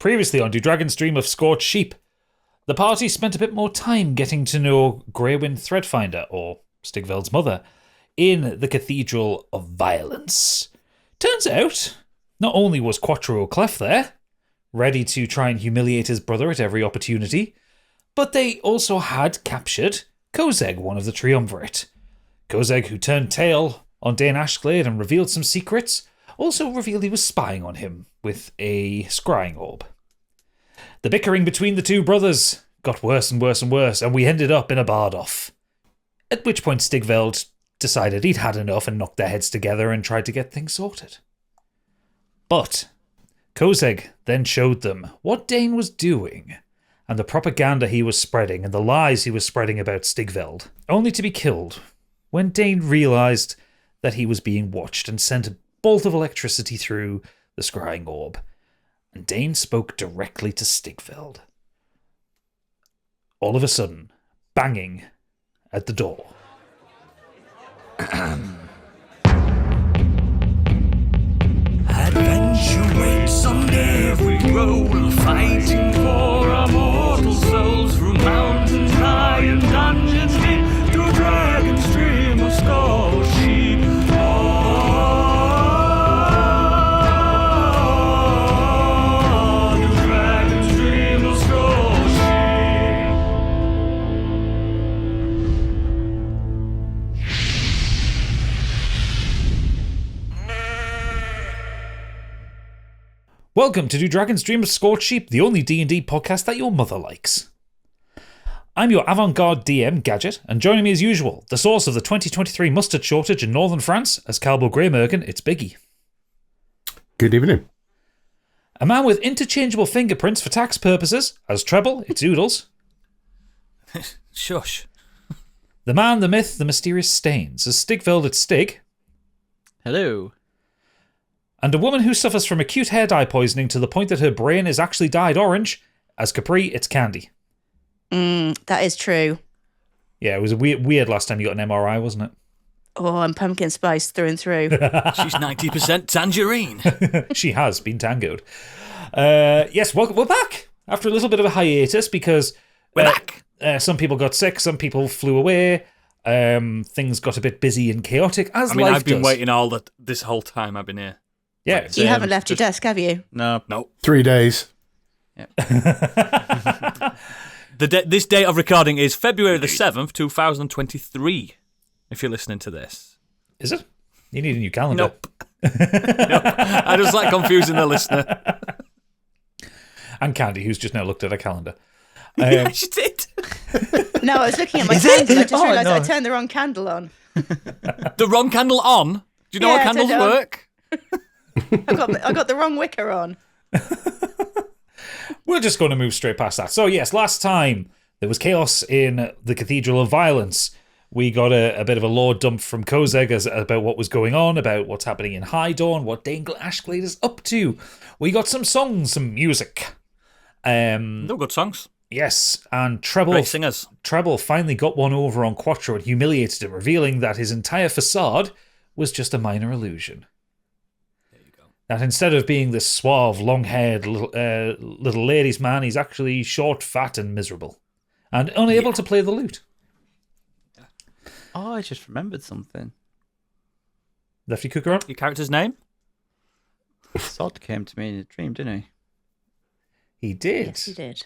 Previously on Do Dragons Dream of Scorched Sheep, the party spent a bit more time getting to know Greywind Threadfinder, or Stigveld's mother, in the Cathedral of Violence. Turns out, not only was Quattro Clef there, ready to try and humiliate his brother at every opportunity, but they also had captured Kozeg, one of the triumvirate. Kozeg, who turned tail on Dain Ashglade and revealed some secrets, also revealed he was spying on him with a scrying orb. The bickering between the two brothers got worse and worse and worse, and we ended up in a bard-off. At which point Stigveld decided he'd had enough and knocked their heads together and tried to get things sorted. But Kozeg then showed them what Dain was doing, and the propaganda he was spreading, and the lies he was spreading about Stigveld, only to be killed when Dain realised that he was being watched and sent a bolt of electricity through the scrying orb. And Dain spoke directly to Stigveld. All of a sudden, banging at the door. Adventure waits on every roll, fighting for our mortal souls through mountains high and dungeons deep, through Dragon's Dream of Scorched Sheep. Dragon's Dream of Scorched Welcome to Do Dragons Dream of Scorched Sheep, the only D&D podcast that your mother likes. I'm your avant-garde DM, Gadget, and joining me as usual, the source of the 2023 mustard shortage in northern France, as Calbo Greymerkin, it's Biggie. Good evening. A man with interchangeable fingerprints for tax purposes, as Treble, it's Oodles. Shush. The man, the myth, the mysterious Stains, as Stigveld, it's Stig. Hello. And a woman who suffers from acute hair dye poisoning to the point that her brain is actually dyed orange, as Capri, it's Candy. That is true. Yeah, it was weird last time you got an MRI, wasn't it? Oh, I'm pumpkin spice through and through. She's 90% tangerine. She has been tangoed. Yes, we're back after a little bit of a hiatus because We're back. Some people got sick, some people flew away. Things got a bit busy and chaotic, as life I've been does. waiting this whole time I've been here. Yeah, it's, You haven't left your desk, have you? No. 3 days. Yep. This date of recording is February the 7th, 2023, if you're listening to this. Is it? You need a new calendar. Nope. I just like confusing the listener. And Candy, who's just now looked at a calendar. Yeah, she did. No, I was looking at my candle. I just realised I turned the wrong candle on. The wrong candle on? Do you know Yeah, how I turned candles it on. work? I got the wrong wicker on. We're just going to move straight past that. So yes, last time there was chaos in the Cathedral of Violence. We got a bit of a lore dump from Kozeg about what was going on, about what's happening in High Dawn, what Dain Ashglade is up to. We got some songs, some music. They were good songs. Yes, and Treble Great singers. Treble finally got one over on Quattro and humiliated him, revealing that his entire facade was just a minor illusion. There you go. That instead of being this suave, long-haired little ladies' man, he's actually short, fat, and miserable, and unable to play the lute. Oh, I just remembered something. Lefty Cooker on? Your character's name? Sod came to me in a dream, didn't he? He did. Yes, you did.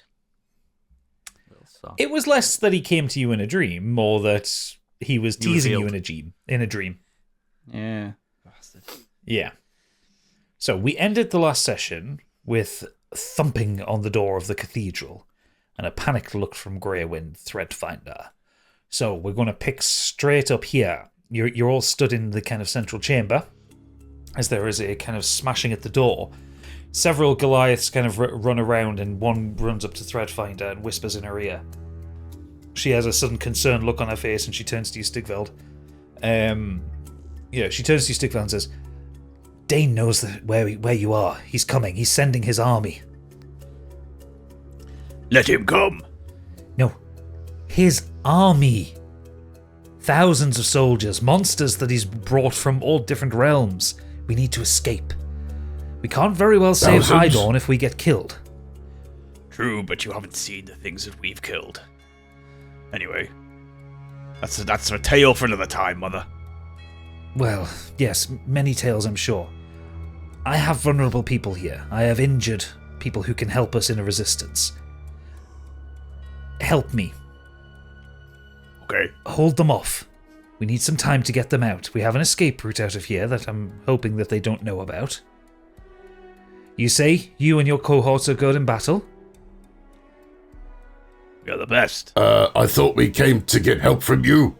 It was less that he came to you in a dream, more that he was teasing you in a dream. Yeah. Bastard. Yeah. So we ended the last session with thumping on the door of the cathedral and a panicked look from Greywind Threadfinder. So we're going to pick straight up here. You're all stood in the kind of central chamber as there is a kind of smashing at the door. Several Goliaths kind of run around, and one runs up to Threadfinder and whispers in her ear. She has a sudden concerned look on her face, and she turns to you, Stigveld. She turns to you, Stigveld, and says, Dain knows where you are. He's coming. He's sending his army. Let him come. No. His army. Thousands of soldiers, monsters that he's brought from all different realms. We need to escape. We can't very well save Thousands? High Dawn if we get killed. True, but you haven't seen the things that we've killed. Anyway, that's a tale for another time, Mother. Well, yes, many tales, I'm sure. I have vulnerable people here. I have injured people who can help us in a resistance. Help me. Okay. Hold them off. We need some time to get them out. We have an escape route out of here that I'm hoping that they don't know about. You say you and your cohorts are good in battle? You're the best. I thought we came to get help from you.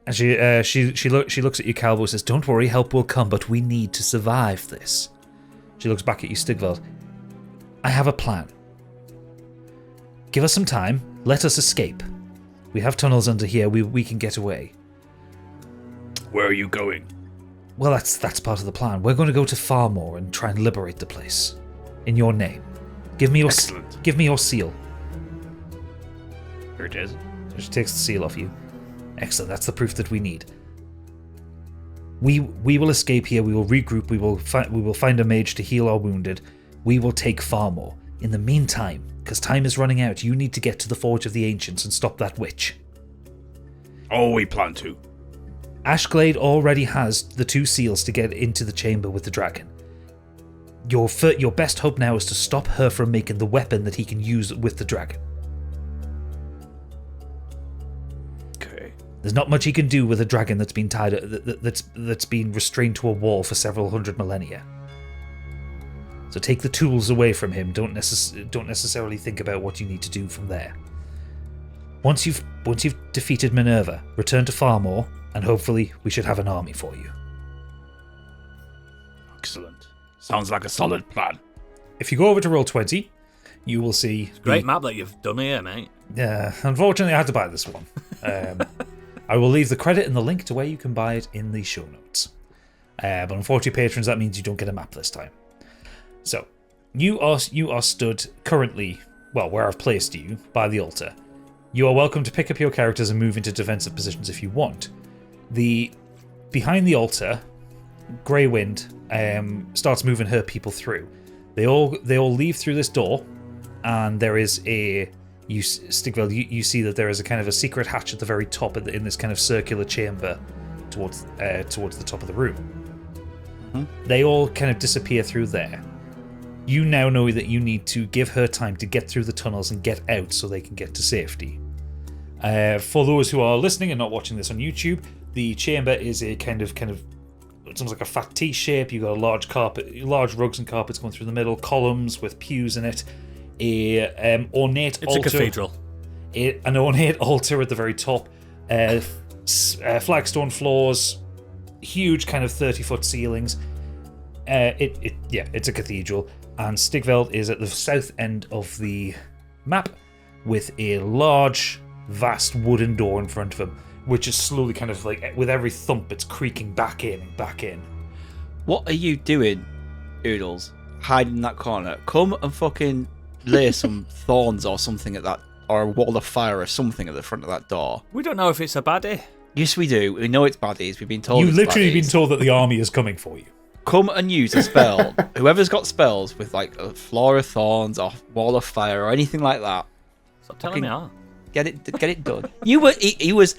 And she looks at you, Calvo, and says, "Don't worry, help will come, but we need to survive this." She looks back at you, Stigveld. "I have a plan. Give us some time. Let us escape. We have tunnels under here. We can get away." Where are you going? Well, that's part of the plan. We're going to go to Farmore and try and liberate the place. In your name. Give me your Excellent. Give me your seal. Here it is. She takes the seal off you. Excellent. That's the proof that we need. We will escape here. We will regroup. We will find a mage to heal our wounded. We will take Farmore. In the meantime, because time is running out, you need to get to the Forge of the Ancients and stop that witch. Oh, we plan to. Ashglade already has the 2 seals to get into the chamber with the dragon. Your best hope now is to stop her from making the weapon that he can use with the dragon. Okay. There's not much he can do with a dragon that's been tied, that's been restrained to a wall for several hundred millennia. So take the tools away from him. Don't necessarily think about what you need to do from there. Once you've defeated Minerva, return to Farmore, and hopefully we should have an army for you. Excellent. Sounds like a solid plan. If you go over to Roll20, you will see... Great map that you've done here, mate. Yeah, unfortunately I had to buy this one. I will leave the credit and the link to where you can buy it in the show notes. But unfortunately, patrons, that means you don't get a map this time. So, you are stood currently, well, where I've placed you, by the altar. You are welcome to pick up your characters and move into defensive positions if you want. Behind the altar, Grey Wind starts moving her people through. They all leave through this door, and there is Stigveld, you see that there is a kind of a secret hatch at the very top in this kind of circular chamber towards the top of the room. Mm-hmm. They all kind of disappear through there. You now know that you need to give her time to get through the tunnels and get out so they can get to safety. For those who are listening and not watching this on YouTube, the chamber is a kind of it's almost like a fat T shape. You've got a large rugs and carpets going through the middle, columns with pews in it, ornate altar. It's a cathedral. An ornate altar at the very top, flagstone floors, huge kind of 30-foot ceilings. It's a cathedral. And Stigveld is at the south end of the map with a large, vast wooden door in front of him, which is slowly kind of like, with every thump, it's creaking back in and back in. What are you doing, Oodles? Hiding in that corner. Come and fucking lay some thorns or something at that, or a wall of fire or something at the front of that door. We don't know if it's a baddie. Yes, we do. We know it's baddies. We've been told You've it's literally baddies. been told that the army is coming for you. Come and use a spell. Whoever's got spells with like a floor of thorns or wall of fire or anything like that. Stop telling me that. Get it done. He was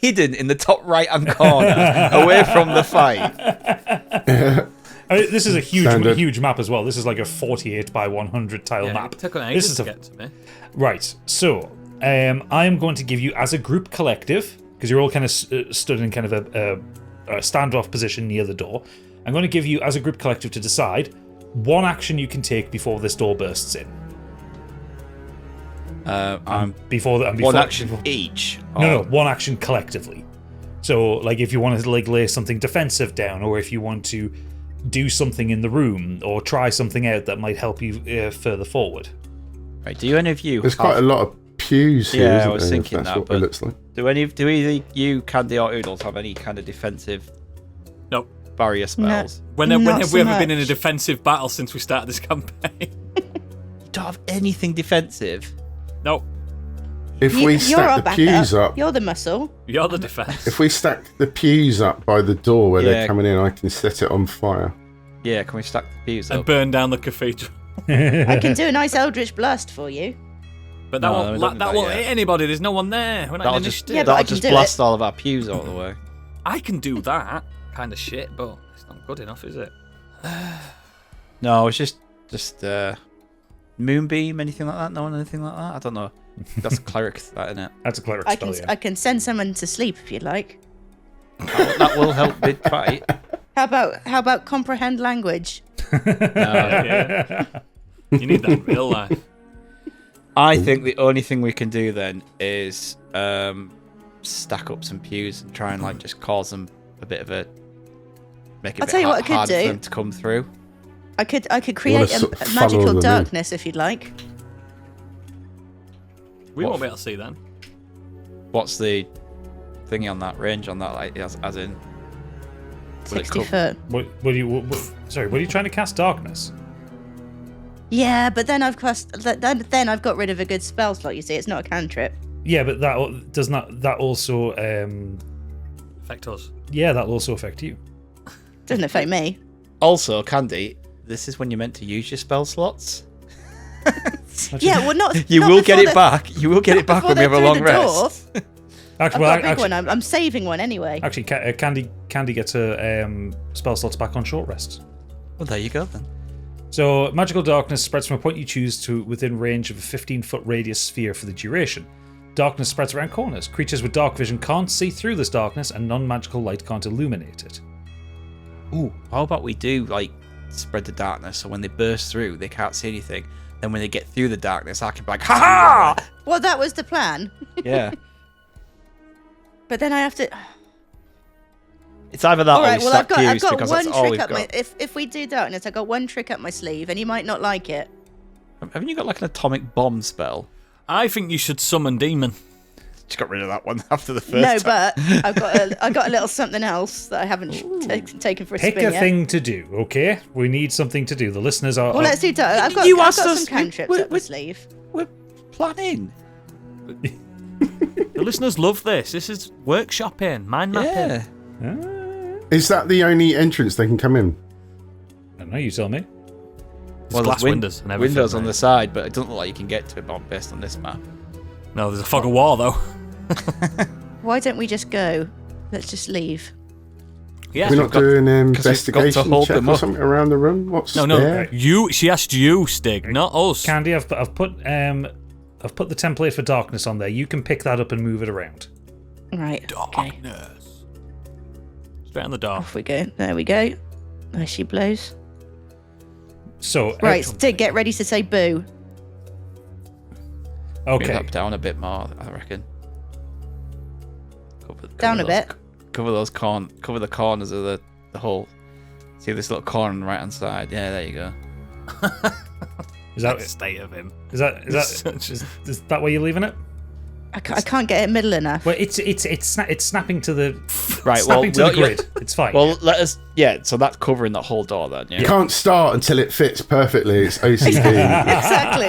hidden in the top right hand corner, away from the fight. I mean, this is a Standard. huge map as well. This is like a 48 by 100 tile map. It took an This ages is to get to me. Right, so I am going to give you, as a group collective, because you're all kind of stood in kind of a standoff position near the door, I'm going to give you, as a group collective, to decide one action you can take before this door bursts in. One action each. No, one action collectively. So, like, if you want to like lay something defensive down, or if you want to do something in the room, or try something out that might help you further forward. Right, do any of you There's quite a lot of pews here. Yeah, isn't I was there, if thinking that's that, what but it looks like. do either you, Candy, or Oodles have any kind of defensive Nope. barrier spells? When Not have so we ever been in a much. defensive battle since we started this campaign? You don't have anything defensive. Nope. If we You're our stack the backup. pews up, You're the muscle. You're the defense. if we stack the pews up by the door where Yeah. they're coming in, I can set it on fire. Yeah, can we stack the pews And up? burn down the cathedral. I can do a nice Eldritch Blast for you. But that No, won't, that won't hit anity. There's no one there. We're not That'll in just, initiative. Yeah, but I that'll can just do blast it. all of our pews out of the way. I can do that kind of shit, but it's not good enough, is it? No, it's just moonbeam, anything like that. No one, anything like that. I don't know. That's a cleric, that isn't it? That's a cleric I spell, can yeah. I can send someone to sleep if you'd like. That will help mid fight. How about comprehend language? Yeah. You need that in real life. I think the only thing we can do then is stack up some pews and try and like just cause them a bit of a make it I'll a bit tell you what I could harder for do. them to come through. I could create sort of a funnel magical them in. darkness if you'd like. We What won't be able to see then. What's the thingy on that range on that? Like as in, will it 60 come- foot. What are you trying to cast darkness? Yeah, but then I've then I've got rid of a good spell slot. You see, it's not a cantrip. Yeah, but that also Affect us. that'll also affect you. Doesn't affect me. Also, Candy, this is when you're meant to use your spell slots. Yeah, well, not. You not will get before it they're- back. You will get not it back before when we have a they're long through the door. rest. I've Actually, got a big one. I'm saving one anyway. Actually, Candy gets a spell slots back on short rest. Well, there you go then. So, magical darkness spreads from a point you choose to within range of a 15-foot radius sphere for the duration. Darkness spreads around corners. Creatures with dark vision can't see through this darkness, and non-magical light can't illuminate it. Ooh, how about we do like spread the darkness so when they burst through, they can't see anything. Then when they get through the darkness, I can be like, ha ha! Well, that was the plan. Yeah. But then I have to. It's either that All or right. we Well, I've stack got pews because one that's all trick we've up my. got. If we do darkness, I got one trick up my sleeve, and you might not like it. Haven't you got like an atomic bomb spell? I think you should summon demon. Just got rid of that one after the first No, time. but I got a little something else that I haven't taken for a Pick spin a yet. thing to do, okay? We need something to do. The listeners are. Well, let's do dark. I've got, You I've asked got us- some cantrips we- up my sleeve. We're planning. The listeners love this. This is workshopping, mind mapping. Yeah. Is that the only entrance they can come in? I don't know, you tell me. There's glass windows and everything. Windows on right? the side, but it doesn't look like you can get to it based on this map. No, there's a fog of war though. Why don't we just go? Let's just leave. Yeah. We're not doing an 'cause we've got to investigation hold check them or up. something around the room? What's No, there? you. She asked you, Stig, not us. Candy, I've put the template for darkness on there. You can pick that up and move it around. Right. Okay. Darkness. Straight on the door. Off we go. There we go. There she blows. So Right, Stig, get ready to say boo. Move okay. that down a bit more, I reckon. Down a those- bit. Cover those cover the corners of the hole. See this little corner on the right hand side? Yeah, there you go. Is that State of him. is that where you're leaving it? I can't get it middle enough. Well, it's snapping to the Right, snapping to well, the grid. It's fine. Well, let us. Yeah, so that's covering that whole door then. Yeah. You can't start until it fits perfectly. It's OCD. Exactly.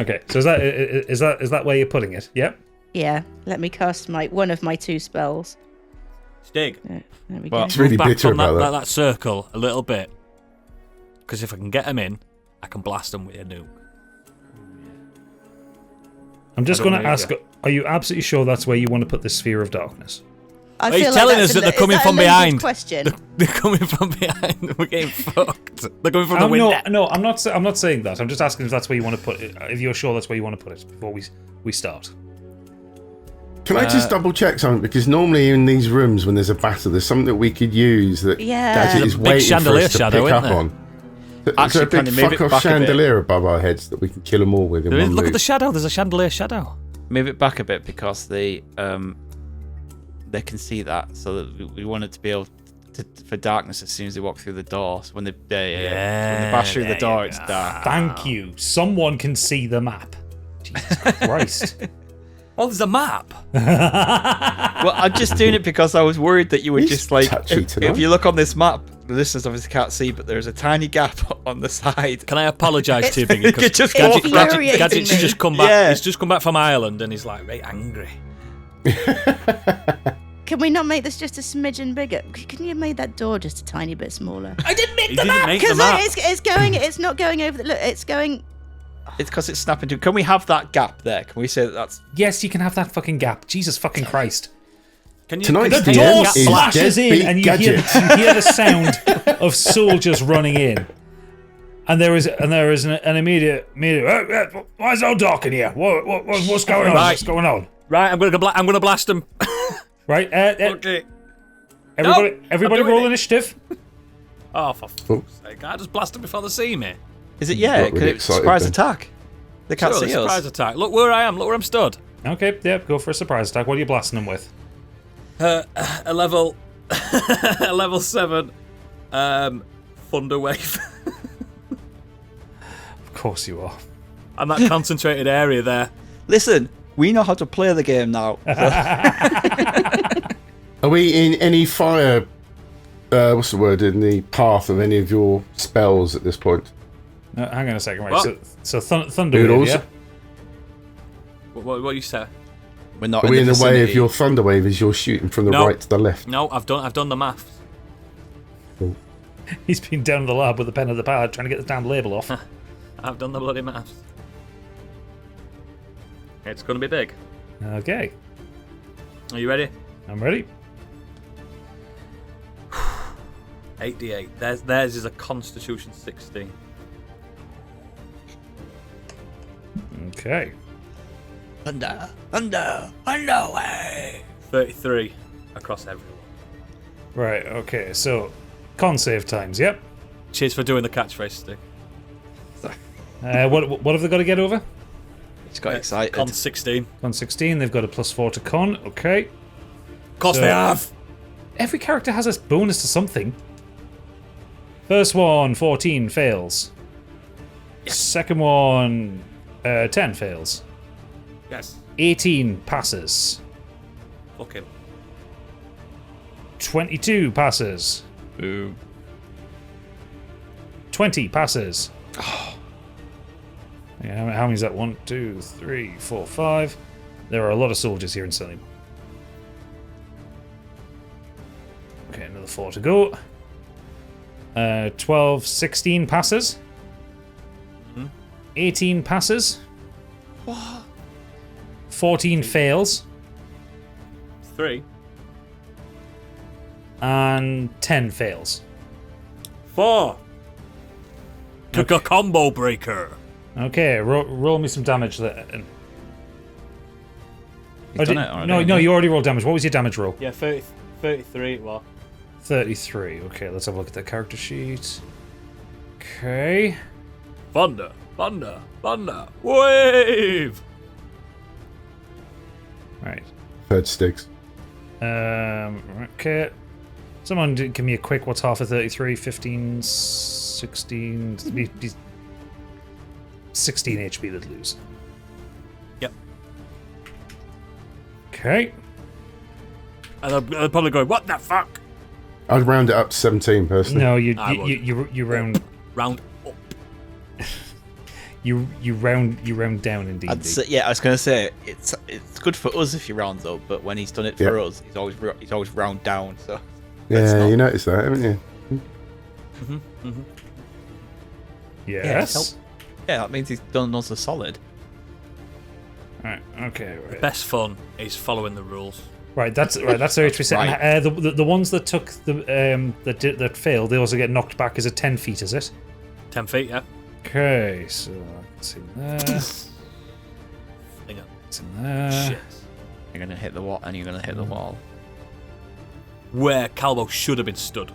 Okay, so is that where you're putting it? Yep. Yeah. Let me cast one of my 2 spells. Stig. There we Well, go. It's really Move back bitter from about that. that circle a little bit. Because if I can get them in, I can blast them with a nuke. I'm just I don't going to know ask: are you absolutely sure that's where you want to put the sphere of darkness? I He's feel telling that's us that they're is coming that a from loaded behind. Question. They're coming from behind. We're getting fucked. They're coming from the window. No, I'm not saying that. I'm just asking if that's where you want to put it. If you're sure that's where you want to put it before we start. Can I just double check something? Because normally in these rooms, when there's a battle, there's something that we could use that Yeah. Gadget There's is a big waiting for chandelier us to shadow, pick isn't up there? on. Is there Actually, a big can you move it fuck-off back a bit? chandelier above our heads that we can kill them all with in There is, one look at move? the shadow. There's a chandelier shadow. Move it back a bit because they can see that. So that we want it to be able for darkness as soon as they walk through the door. So when they so when they bash through the there door, you it's go. dark. Thank you. Someone can see the map. Jesus Christ. Oh, there's a map. Well, I'm just doing it because I was worried that you would He's just like touchy if tonight. you look on this map, the listeners obviously can't see, but there's a tiny gap on the side. Can I apologise to you, Biggie? You could just It's walk round. infuriating Gadget's me. just come back. Yeah. He's just come back from Ireland, and he's like, right, angry. can we not make this just a smidgen bigger? Can you have made that door just a tiny bit smaller? I didn't make He didn't make the Because map. it's not going over the. Look, it's going. It's because it's snapping to. Can we have that gap there? Can we say that's? Yes, you can have that fucking gap. Jesus fucking Christ. Can you? Tonight's The DM door is slashes in, Deadbeat and you hear Gadget. the sound of soldiers running in, and there is an immediate. Why is it all dark in here? What's going on? Right. What's going on? Right, I'm gonna blast them. Right. Okay. Everybody I'm doing roll it. initiative. Oh, for fuck's sake! I just blast them before they see me. Is it? Got really Could it excited surprise then. attack? They can't Sure, see surprise us. attack. Look where I am. Look where I'm stood. Okay. Yep. Go for a surprise attack. What are you blasting them with? A level 7 thunder wave. Of course you are. And that concentrated area there. Listen, we know how to play the game now. Are we in any fire? What's the word? In the path of any of your spells at this point? No, hang on a second. Right. What? So thunder wave, Noodles? yeah? What you say? We're not. Are we in the way of vicinity. your thunder wave as you're shooting from the No. right to the left? No, I've done the maths. He's been down in the lab with the pen and the pad trying to get the damn label off. I've done the bloody maths. It's gonna be big. Okay. Are you ready? I'm ready. 8d8. Theirs is a Constitution 16. Okay. Thunder. Way. 33 across everyone. Right. Okay. So, con save times. Yep. Cheers for doing the catchphrase stick. What have they got to get over? Just got excited. Con 16. Con 16. They've got a +4 to con. Okay. Of course So- they have. Every character has a bonus to something. First one, 14 fails. Second one, 10 fails. Yes. 18 passes. Fuck him. 22 passes. Boo. 20 passes. Yeah, how many is that? 1, 2, 3, 4, 5. There are a lot of soldiers here in Sunny. Okay, another 4 to go. 12, 16 passes. 18 passes. 14 fails. 3. And 10 fails. 4. Took a combo breaker. Okay, roll me some damage there. You've done it already, no, haven't you? you already rolled damage. What was your damage roll? Yeah, 33 it was. 33. Okay, let's have a look at that character sheet. Okay. Thunder. Wave. Right. Third sticks. Okay. Someone give me a quick, what's half of 33? 15, 16... be 16 HP they'd lose. Yep. Okay. And they're probably going, what the fuck? I'd round it up to 17 personally. No, I you round Round up. you round down in D&D. I was gonna say it's good for us if he rounds up, but when he's done it for us, he's always round down. So Yeah, you noticed that, haven't you? Yes. yeah, that means he's done us a solid. Right. Okay. Right. Best fun is following the rules. Right, that's right. That's how we set. right. The ones that took that failed, they also get knocked back as a 10 feet. Is it? 10 feet, yeah. Okay, so it's in there. Hang on. It's in there. Shit. You're gonna hit the wall, and you're gonna hit the wall. Where Calbo should have been stood.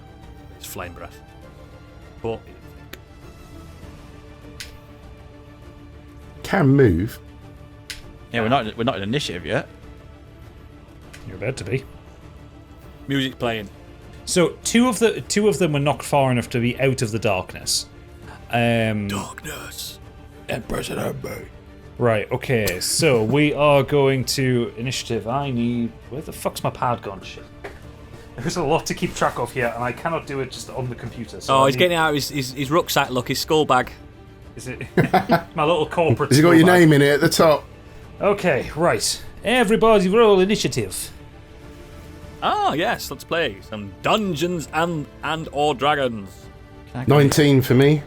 It's flame breath. But Can move. Yeah, we're not in initiative yet. You're about to be. music playing. So two of them were knocked far enough to be out of the darkness. Darkness. Right, okay, so we are going to initiative. Where the fuck's my pad gone? Shit. There's a lot to keep track of here, and I cannot do it just on the computer. So He's getting out his rucksack, look, his skull bag. Is it my little corporate? Has it got your school bag. name in it at the top? Okay, right. Everybody roll initiative. Ah, yes, let's play some Dungeons and or Dragons. 19 for me.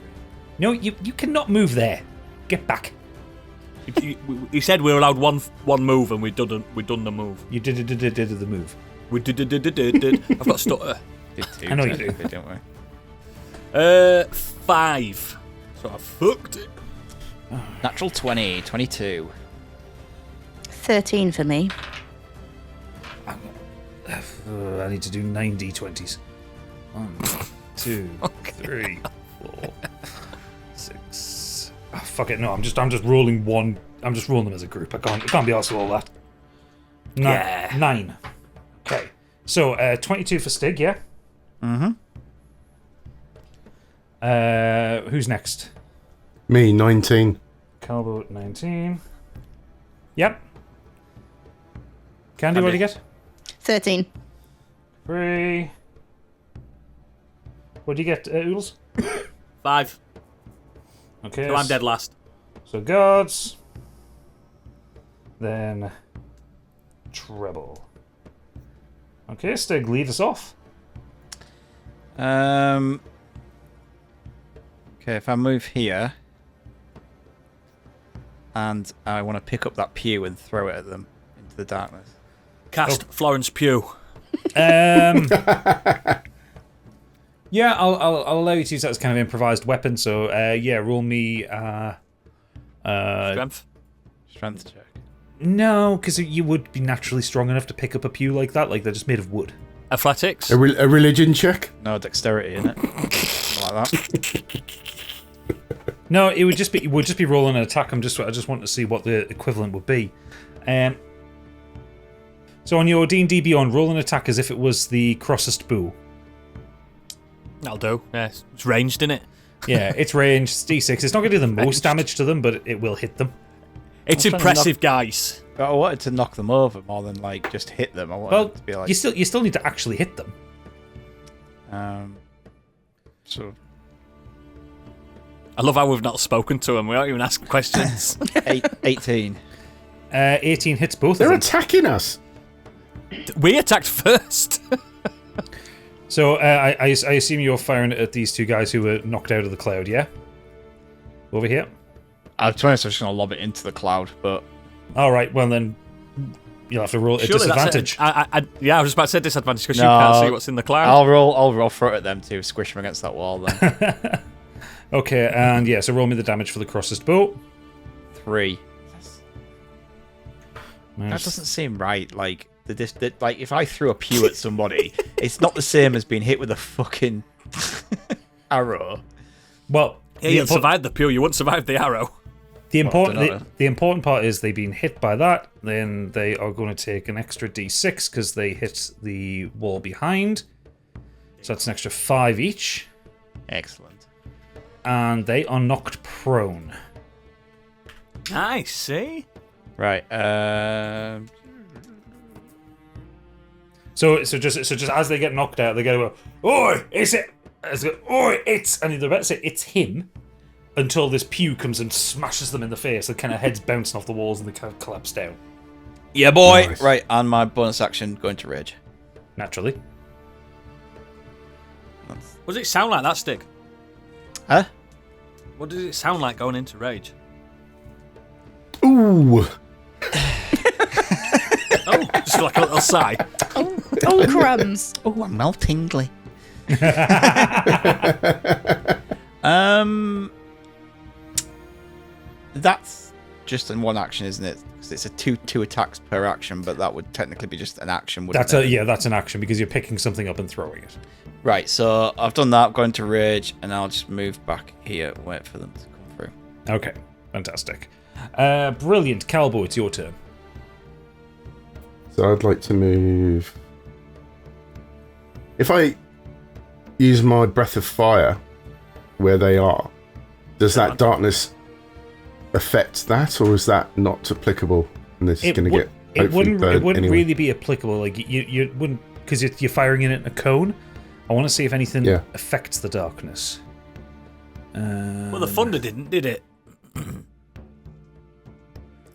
No, you cannot move there. Get back. He said we were allowed one move, and we done the move. You did the move. We did. I've got a stutter. Did too, I know you do. don't we? 5. So I fucked it. Natural 20, 22. 13 for me. I need to do 9 d20s. 1, 2, 3, 4, 6. Oh, fuck it. No, I'm just rolling one. I'm just rolling them as a group. I can't be arsed with all that. 9. Okay. So 22 for Stig, yeah. Who's next? Me, 19. Calbo 19. Yep. Candy, what do you get? 13. 3. What do you get, Oodles? 5. Okay. So I'm dead last. So guards. Then treble. Okay, Stig, lead us off. Okay, if I move here, and I want to pick up that pew and throw it at them into the darkness. Cast Florence Pugh. Yeah, I'll allow you to use that as kind of improvised weapon. So yeah, roll me Strength. Strength check. No, because you would be naturally strong enough to pick up a pew like that. Like they're just made of wood. Athletics. A religion check? No dexterity in it. Something like that. No, it would just be rolling an attack. I just want to see what the equivalent would be. So on your D&D Beyond, roll an attack as if it was the crossest bow. That'll do. Yeah, it's ranged, isn't it? Yeah, it's ranged. It's D6. It's not going to do the most damage to them, but it will hit them. It's impressive, guys. But I wanted to knock them over more than like just hit them. I wanted it to be like. you still need to actually hit them. So I love how we've not spoken to him. We don't even ask questions. 18. 18 hits both They're of them. attacking us. We attacked first. So I assume you're firing at these two guys who were knocked out of the cloud, yeah? Over here? To be honest, I'm just going to lob it into the cloud, but. Alright, well then you'll have to roll at Surely that's disadvantage. yeah, I was just about to say disadvantage because you can't see what's in the cloud. I'll roll throw it at them too, squish them against that wall then. Okay, and yeah, so roll me the damage for the crossest bow. 3. Nice. That doesn't seem right. Like like if I threw a pew at somebody, it's not the same as being hit with a fucking arrow. Well, Yeah, you'd survive the pew. You wouldn't survive the arrow. the important part is they've been hit by that. Then they are going to take an extra d6 because they hit the wall behind. So that's an extra 5 each. Excellent. And they are knocked prone. Nice, see? Right. So just as they get knocked out, they go, "Oi, it's it!" "Oi, it's," and they're about to say it's him, until this pew comes and smashes them in the face. The kind of heads bouncing off the walls and they kind of collapse down. Yeah, boy. Nice. Right, and my bonus action going to rage. Naturally. What does it sound like, that stick? Huh? What does it sound like going into rage? Ooh. Oh, just like a little sigh. Oh, crumbs. Oh, I'm well tingly. That's just in one action, isn't it? 'Cause it's a two attacks per action, but that would technically be just an action, wouldn't it? That's an action because you're picking something up and throwing it. Right, so I've done that, going to rage, and I'll just move back here, wait for them to come through. Okay, fantastic. Brilliant. Calbo, it's your turn. So I'd like to move. If I use my breath of fire where they are, does that darkness affect that, or is that not applicable? And this is going to get It wouldn't anyway. really be applicable. Like you wouldn't, because you're firing in it in a cone. I want to see if anything affects the darkness. Well, the thunder didn't, did it?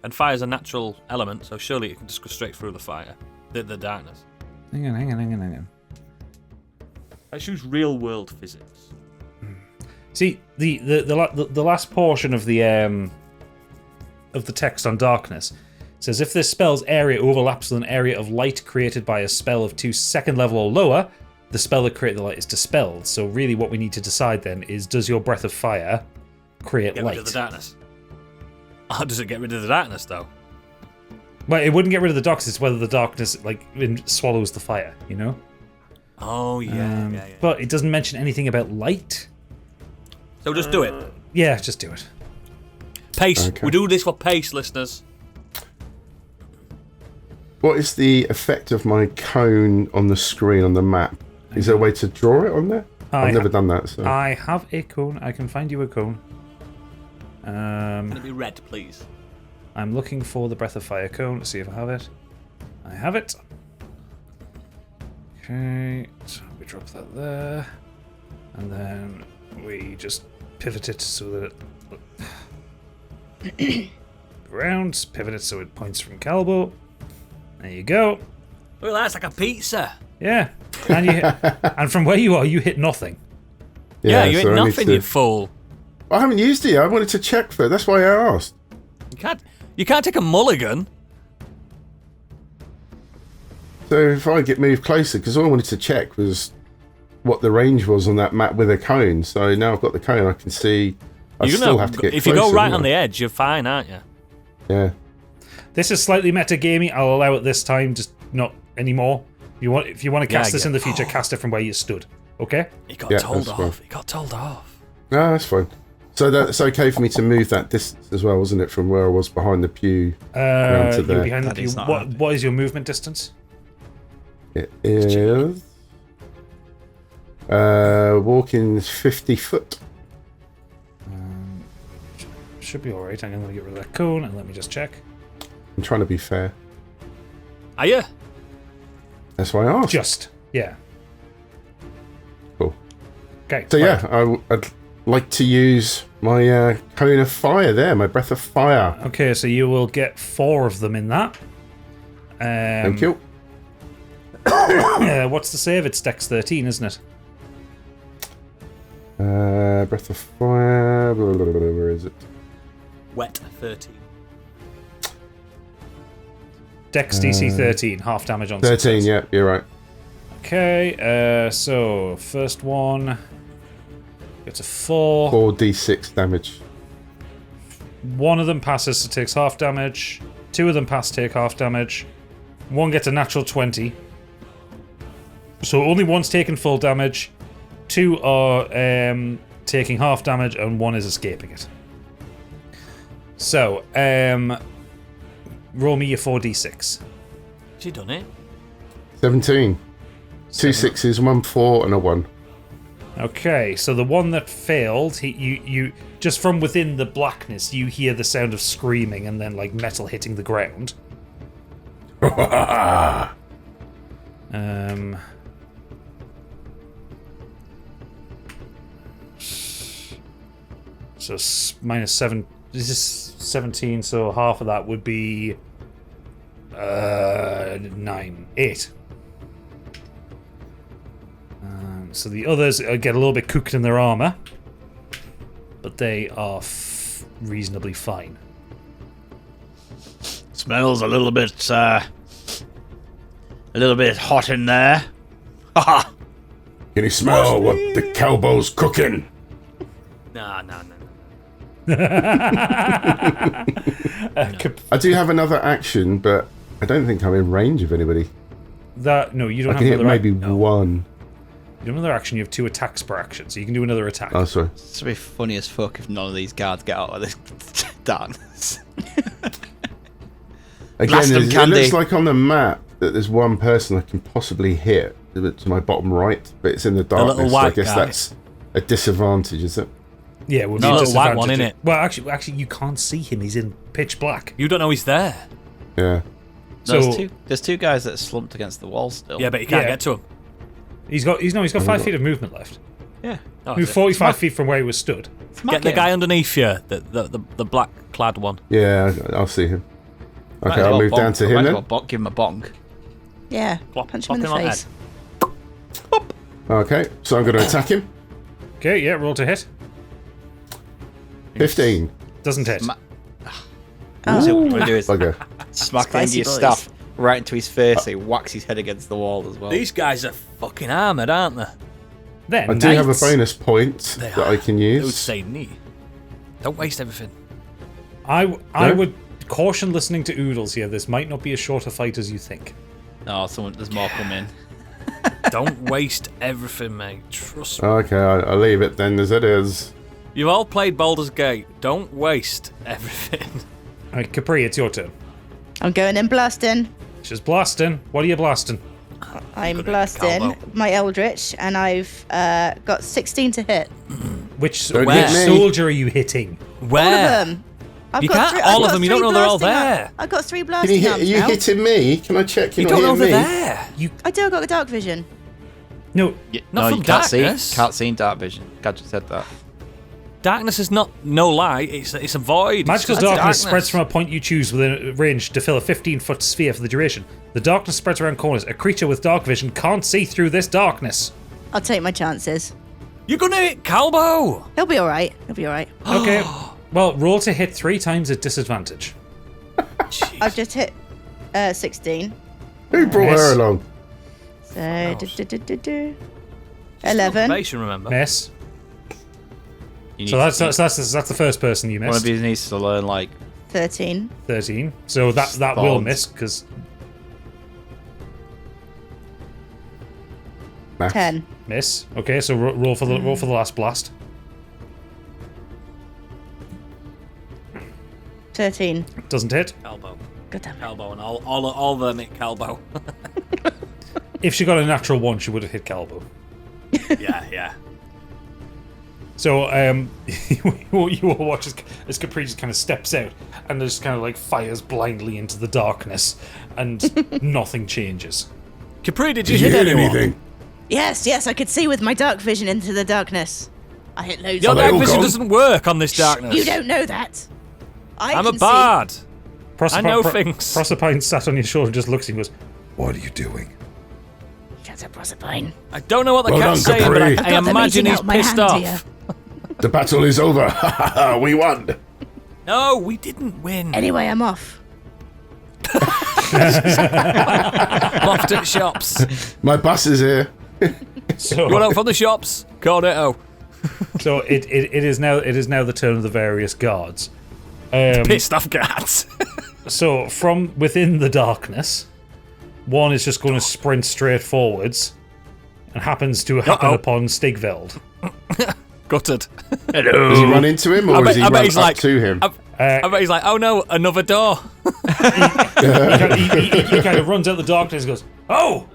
And fire's a natural element, so surely it can just go straight through the fire, the darkness. Hang on. Let's use real world physics. See, the last portion of the text on darkness says if this spell's area overlaps with an area of light created by a spell of 2 second level or lower, the spell that created the light is dispelled. So really what we need to decide then is, does your breath of fire create light? Get rid of the darkness. How does it get rid of the darkness, though? Well, it wouldn't get rid of the darkness, it's whether the darkness swallows the fire, you know? Oh, yeah. But it doesn't mention anything about light. So just do it. Yeah, just do it. Pace. Okay. We do this for pace, listeners. What is the effect of my cone on the screen on the map? Is there a way to draw it on there? I've never done that. So I have a cone. I can find you a cone. Can it be red, please? I'm looking for the breath of fire cone to see if I have it. I have it. Okay, so we drop that there, and then we just pivot it so that it rounds. Pivot it so it points from Calbo. There you go. Look, that's like a pizza. Yeah, and and from where you are, you hit nothing. Yeah, you so ain't I need nothing, to- you fool. I haven't used it yet. I wanted to check for it. That's why I asked. You can't take a mulligan. So if I get moved closer, because all I wanted to check was what the range was on that map with a cone. So now I've got the cone, I can see. I still have to get If closer. you go right don't on I? the edge, you're fine, aren't you? Yeah. This is slightly metagamey. I'll allow it this time, just not anymore. If you want to cast this in the future, cast it from where you stood. Okay? He got Yeah, told that's fine. off. He got told off. No, that's fine. So that's okay for me to move that distance as well, wasn't it, from where I was behind the pew round to You're there? behind the That pew. is not What, happening. what is your movement distance? It is walking 50 foot. Should be alright. I'm going to get rid of that cone and let me just check. I'm trying to be fair. Are you? That's why I asked. Just. Yeah. Cool. Okay. So right. yeah, I'd like to use my cone of fire there, my breath of fire. Okay, so you will get 4 of them in that. Thank you. What's the save? It's Dex 13, isn't it? Breath of fire. Blah, blah, blah, blah, where is it? Wet 13. Dex DC 13, half damage on 13, success. yeah, you're right. Okay, so first one gets a 4. 4d6 damage. One of them passes, so takes half damage. 2 of them pass, take half damage. One gets a natural 20. So only one's taking full damage. 2 are taking half damage, and 1 is escaping it. So, roll me your 4d6. She done it. 17. 2 6s, 1 4, and a 1. Okay, so the one that failed, you just from within the blackness, you hear the sound of screaming and then like metal hitting the ground. So -7. This is 17. So half of that would be 9, 8. So the others get a little bit cooked in their armor, but they are reasonably fine. Smells a little bit hot in there. Haha. Can you smell what the cowbell's cooking? No. I do have another action, but I don't think I'm in range of anybody. No, you don't I have can hit another maybe no. one. You don't have another action. You have 2 attacks per action, so you can do another attack. Oh, sorry. It's to be funny as fuck if none of these guards get out of this darkness. Again, Blast them, it Candy. looks like on the map that there's one person I can possibly hit to my bottom right, but it's in the darkness. little So I white guess guy. that's a disadvantage, is it? Yeah, it would No, be a little white one, disadvantage. innit? Well, actually, you can't see him. He's in pitch black. You don't know he's there. Yeah. So There's two guys that are slumped against the wall still. Yeah, but you can't Yeah. get to him. he's got 5 feet of movement left. Yeah. Oh, Move 45 feet from where he was stood. Get the guy underneath you, the black clad one. Yeah, I'll see him. Okay, Might as I'll well move down bonk- to might him as then. well give him a bonk. Yeah. Plop, Punch him in the plop him on face. Okay, so I'm going to attack him. Okay, yeah, roll to hit. 15. Doesn't hit. So what we do is Bugger. smack the Spicy India's boys. staff right into his face. So he whacks his head against the wall as well. These guys are fucking armoured, aren't they? Then I do have a knights. bonus point They that are. I can They would use. say knee. Don't waste everything. I No? would caution listening to Oodles here. This might not be as short a fight as you think. No, there's more coming. Don't waste everything, mate. Trust me. Okay, I'll leave it then as it is. You've all played Baldur's Gate. Don't waste everything. All right, Capri, it's your turn. I'm going in blasting. She's blasting. What are you blasting? I'm Good blasting combo. my Eldritch, and I've got 16 to hit. Which Don't hit me. soldier are you hitting? Where? All of them. I've You got can't three, all I've of got them, you don't three know they're all blasting there. arms. I've got 3 Can blasting you arms hit, are you now. hitting me? Can I check you're You not don't know hitting they're me? there. I do. I've got dark vision. No, Not from you can't darkness. see. Can't see in dark vision. Gadget said that. Darkness is not no light. It's a void. It's magical just darkness spreads from a point you choose within a range to fill a 15-foot sphere for the duration. The darkness spreads around corners. A creature with dark vision can't see through this darkness. I'll take my chances. You're gonna hit Calbo. He'll be all right. He'll be all right. Okay, well, roll to hit 3 times at disadvantage. I've just hit 16. Who brought Yes. her along? So 11. Probation, remember? Miss. You So need that's to- the first person you one of missed. these needs to learn like 13. 13. So that will Thorns. miss because 10. miss. Okay, so roll for the last blast. 13. Doesn't hit. Calbo. God damn it. Calbo and all of them hit Calbo. If she got a natural 1, she would have hit Calbo. yeah. So you will watch as Capri just kind of steps out and just kind of like fires blindly into the darkness, and nothing changes. Capri, did Did you you hit hit anyone? anything? Yes, I could see with my dark vision into the darkness. I hit loads Your of they dark all vision gone? doesn't work on this darkness. You don't know that. I'm a can bard. Proserpine, I know things. Proserpine sat on your shoulder and just looks and goes, "What are you doing?" See. Shut up, Proserpine. I don't know what the Well cat's done, saying, but Capri. I I've got the imagine meeting he's out my pissed hand off. here. The battle is over. We won. No, we didn't win. Anyway, I'm off. I'm off to the shops. My bus is here. So, Run out from the shops. Cornetto. so it is now the turn of the various guards. Pissed off cats. So from within the darkness, one is just going to sprint straight forwards, and happens to happen Uh-oh. upon Stigveld. Gutted. Does he run into him or does he I bet run he's up like, to him? I bet he's like, oh no, another door. He kind of runs out the darkness and goes, "Oh,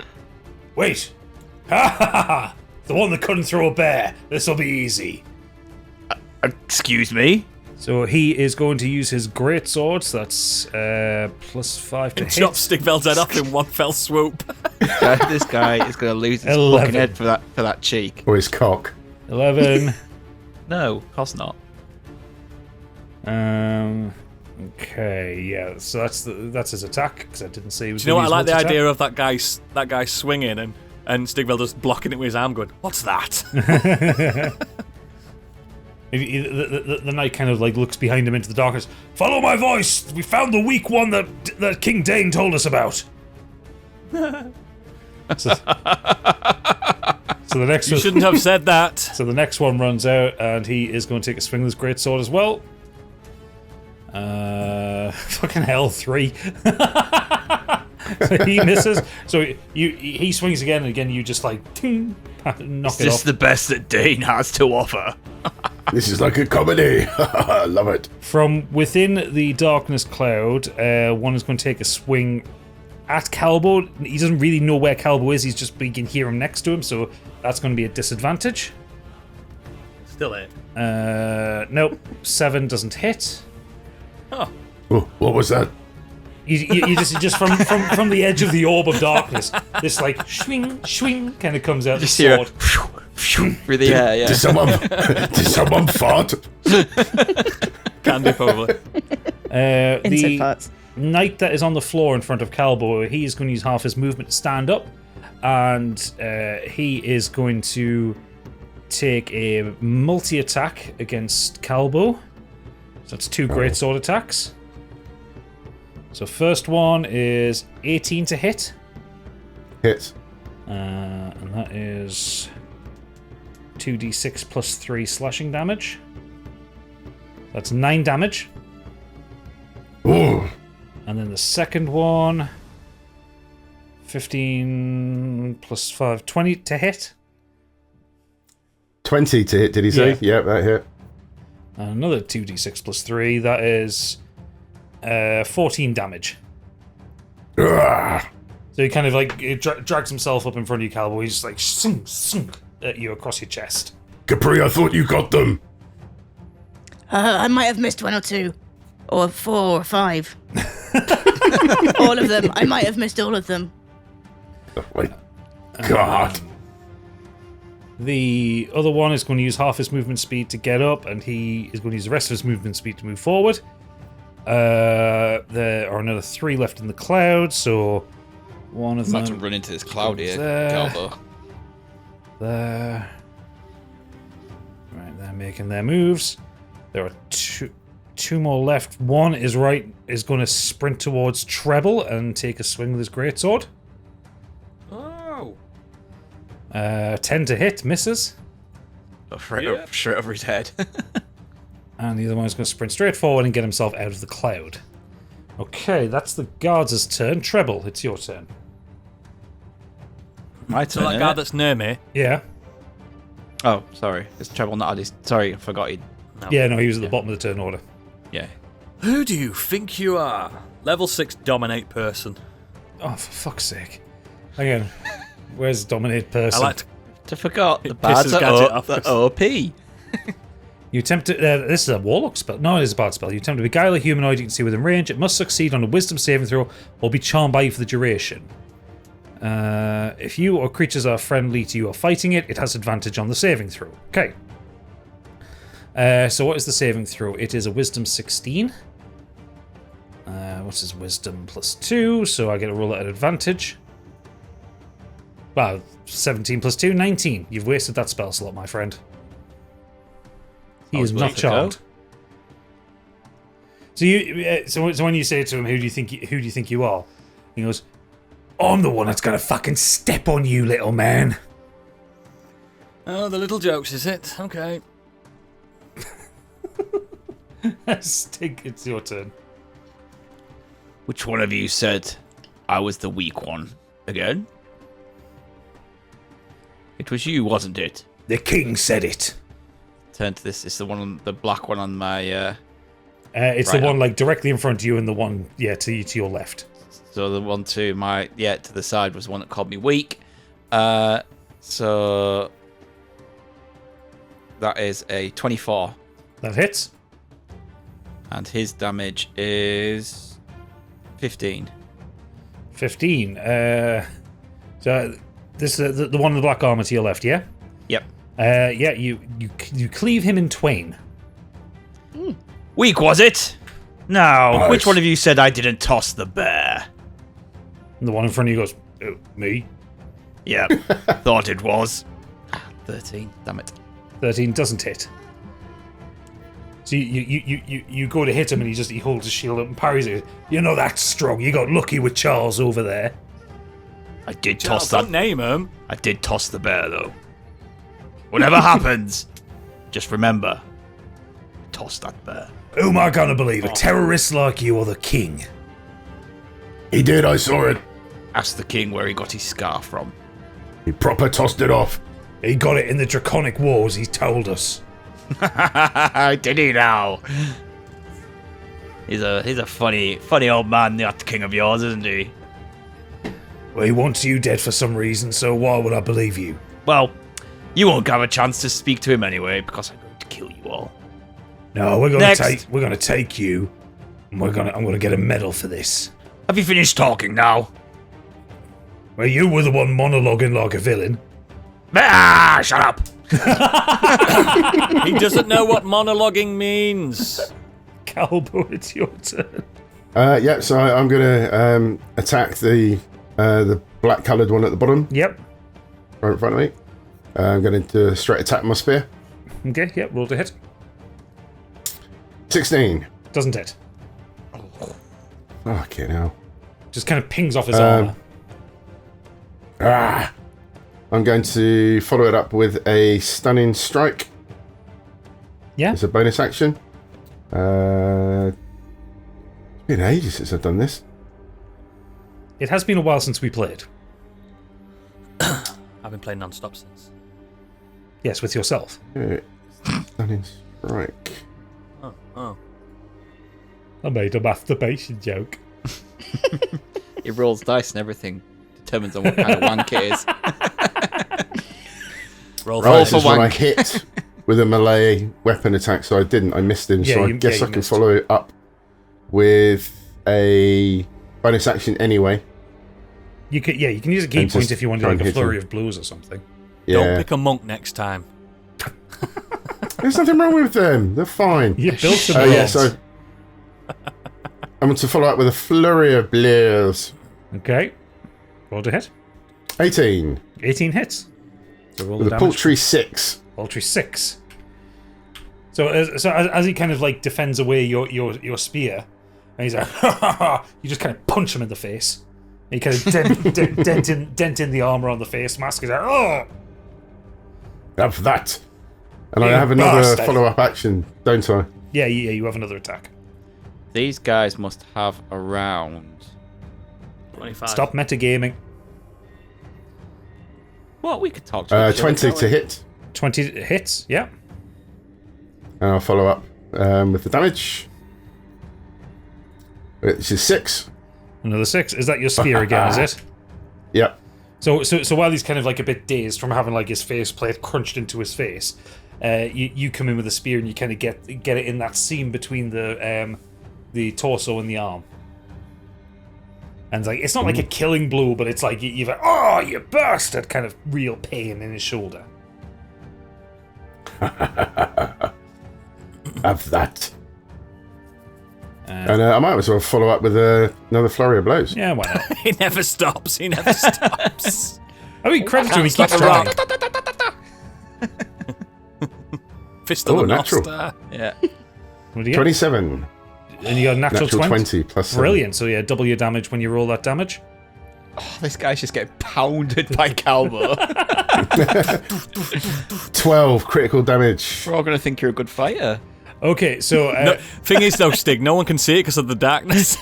wait, ha ha ha! The one that couldn't throw a bear. This will be easy." Excuse me? So he is going to use his great sword. So that's +5 to And hit. chop Stigveld's head off in one fell swoop. this guy is going to lose his 11. fucking head for that cheek. Or his cock? 11. No, of course not. Okay, yeah. So that's his attack because I didn't say he was. Do you know what? I gonna like the use idea of that guy swinging and Stigveld just blocking it with his arm, going, "What's that?" The knight kind of like looks behind him into the darkness. "Follow my voice. We found the weak one that King Dain told us about." So the next You one, shouldn't have said that. so the next one runs out, and he is going to take a swing with his great sword as well. Fucking hell, 3. So he misses. So he swings again, and again you just like ting, knock Is it this off. the best that Dain has to offer? This is like a comedy. Love it. From within the darkness cloud, one is going to take a swing at Calbo. He doesn't really know where Calbo is. But he can hear him next to him, so that's going to be a disadvantage. Still it. Nope, 7 doesn't hit. Oh, what was that? You just from the edge of the orb of darkness, this like swing kind of comes out the Just hear sword. through the air, yeah. Did someone fart? Candy, probably. Insect parts. knight that is on the floor in front of Calbo, he is going to use half his movement to stand up, and he is going to take a multi-attack against Calbo. So that's 2 greatsword attacks. So first one is 18 to hit. Hit. And that is 2d6 plus 3 slashing damage. That's 9 damage. Ooh. And then the second one, 15 plus 5, 20 to hit. 20 to hit, did he say? Yeah. Yep, that hit. And another 2d6 plus 3, that is 14 damage. Ugh. So he kind of like drags himself up in front of you, Calbo. He's just like sunk at you across your chest. Capri, I thought you got them. I might have missed 1 or 2. Or 4 or 5. All of them. I might have missed all of them. Oh my God. The other one is going to use half his movement speed to get up, and he is going to use the rest of his movement speed to move forward. There are another 3 left in the cloud, so one of I'm them... about to run into this cloud here, there. Calbo. There. Right, they're making their moves. There are two more left. One is going to sprint towards Treble and take a swing with his greatsword. Oh. 10 to hit, misses. Straight over his head. And the other one is going to sprint straight forward and get himself out of the cloud. Okay, that's the guards' turn. Treble, it's your turn. My So turn, that guy innit? that's near me. Yeah. Oh, sorry. It's Treble not Addy's. Sorry, I forgot he... Yeah, no, he was at the bottom of the turn order. Yeah. Who do you think you are? Level 6 dominate person. Oh, for fuck's sake. Hang on. Where's dominate person? I like to... I forgot. The It bards pisses are Gadget off, 'cause- OP. You attempt to... this is a warlock spell. No, it is a bard spell. You attempt to beguile a humanoid you can see within range. It must succeed on a wisdom saving throw or be charmed by you for the duration. If you or creatures are friendly to you or fighting it, it has advantage on the saving throw. Okay. So what is the saving throw? It is a wisdom 16. What's his wisdom? Plus 2, so I get a roll at advantage. Wow, 17 plus 2, 19. You've wasted that spell slot, my friend. He I is was not ready to go. charmed. So you, so when you say to him, "Who do you think you are?" He goes, "I'm the one that's gonna fucking step on you, little man." Oh, the little jokes, is it? Okay. Stig, it's your turn. Which one of you said I was the weak one again? It was you, wasn't it? The king said it. Turn to this. It's the one, on the black one on my. It's Right the one up. like directly in front of you, and the one to your left. So the one to my to the side was the one that called me weak. So that is a 24, That hits. and his damage is 15. 15. So this is the one in the black armor to your left, yeah? Yep. Yeah, you cleave him in twain. Weak, was it? No. Nice. Which one of you said I didn't toss the bear? And the one in front of you goes, "Oh, me." Yep. Thought it was. 13. Damn it. 13 doesn't hit. So you go to hit him, and he holds his shield up and parries it. You're not that strong. You got lucky with Charles over there. I did Charles, toss that. don't name him. I did toss the bear though. Whatever happens, just remember, toss that bear. Who am I gonna believe? A terrorist like you or the king? He did, I saw it. Ask the king where he got his scar from. He proper tossed it off. He got it in the Draconic Wars, he told us. Did he now? He's a funny old man, that king of yours, isn't he? Well, he wants you dead for some reason, so why would I believe you? Well, you won't have a chance to speak to him anyway, because I'm going to kill you all. No, we're Next. gonna take you, and I'm gonna get a medal for this. Have you finished talking now? Well, you were the one monologuing like a villain. Ah, shut up! He doesn't know what monologuing means. Calbo, it's your turn. So I'm going to attack the black coloured one at the bottom. Yep. Right in front of me. I'm going to do a straight attack with my spear. Okay, yep, roll to hit. 16. Doesn't hit. Okay, now. Just kind of pings off his armor. I'm going to follow it up with a stunning strike. Yeah. It's a bonus action. It's been ages since I've done this. It has been a while since we played. I've been playing non-stop since. Yes, with yourself. Stunning strike. Oh. I made a masturbation joke. He rolls dice and everything. Determines on what kind of wank it is. Roll This for is when I wank. hit with a melee weapon attack, so I didn't. I missed him, so I guess I can missed. follow it up with a bonus action anyway. You can use a key And point just if you want to try do like and a hit flurry him. of blows or something. Yeah. Don't pick a monk next time. There's nothing wrong with them. They're fine. You built them. So I'm going to follow up with a flurry of blows. Okay. Roll to hit. 18 18 hits. So roll with the a damage. paltry 6. Paltry 6. So as he kind of like defends away your spear, and he's like, ha ha ha, you just kind of punch him in the face. And you kind of dent in the armor on the face mask. He's like, oh! Have that. And You I have another bastard. follow-up action, don't I? Yeah, you have another attack. These guys must have around... 25. Stop metagaming. What? We could talk to each other, 20 can't to we? hit. 20 hits, yeah. And I'll follow up with the damage. Which is 6. Another 6. Is that your spear again, is it? Yep. So while he's kind of like a bit dazed from having like his face plate crunched into his face, you come in with a spear and you kind of get it in that seam between the torso and the arm. And it's not like a killing blow, but it's like you've like, oh, you bastard, kind of real pain in his shoulder. Have that. And I might as well follow up with another flurry of blows. Yeah, why not? He never stops. He never stops. I mean, credit to him, he Can't keeps stop trying. Fist of the North natural. Star. Yeah. What do you get? 27. And you got a natural 20. Plus 7. Brilliant. So yeah, double your damage when you roll that damage. Oh, this guy's just getting pounded by Calvo. 12 critical damage. We're all going to think you're a good fighter. Okay, so No, thing is, though, Stig, no one can see it because of the darkness.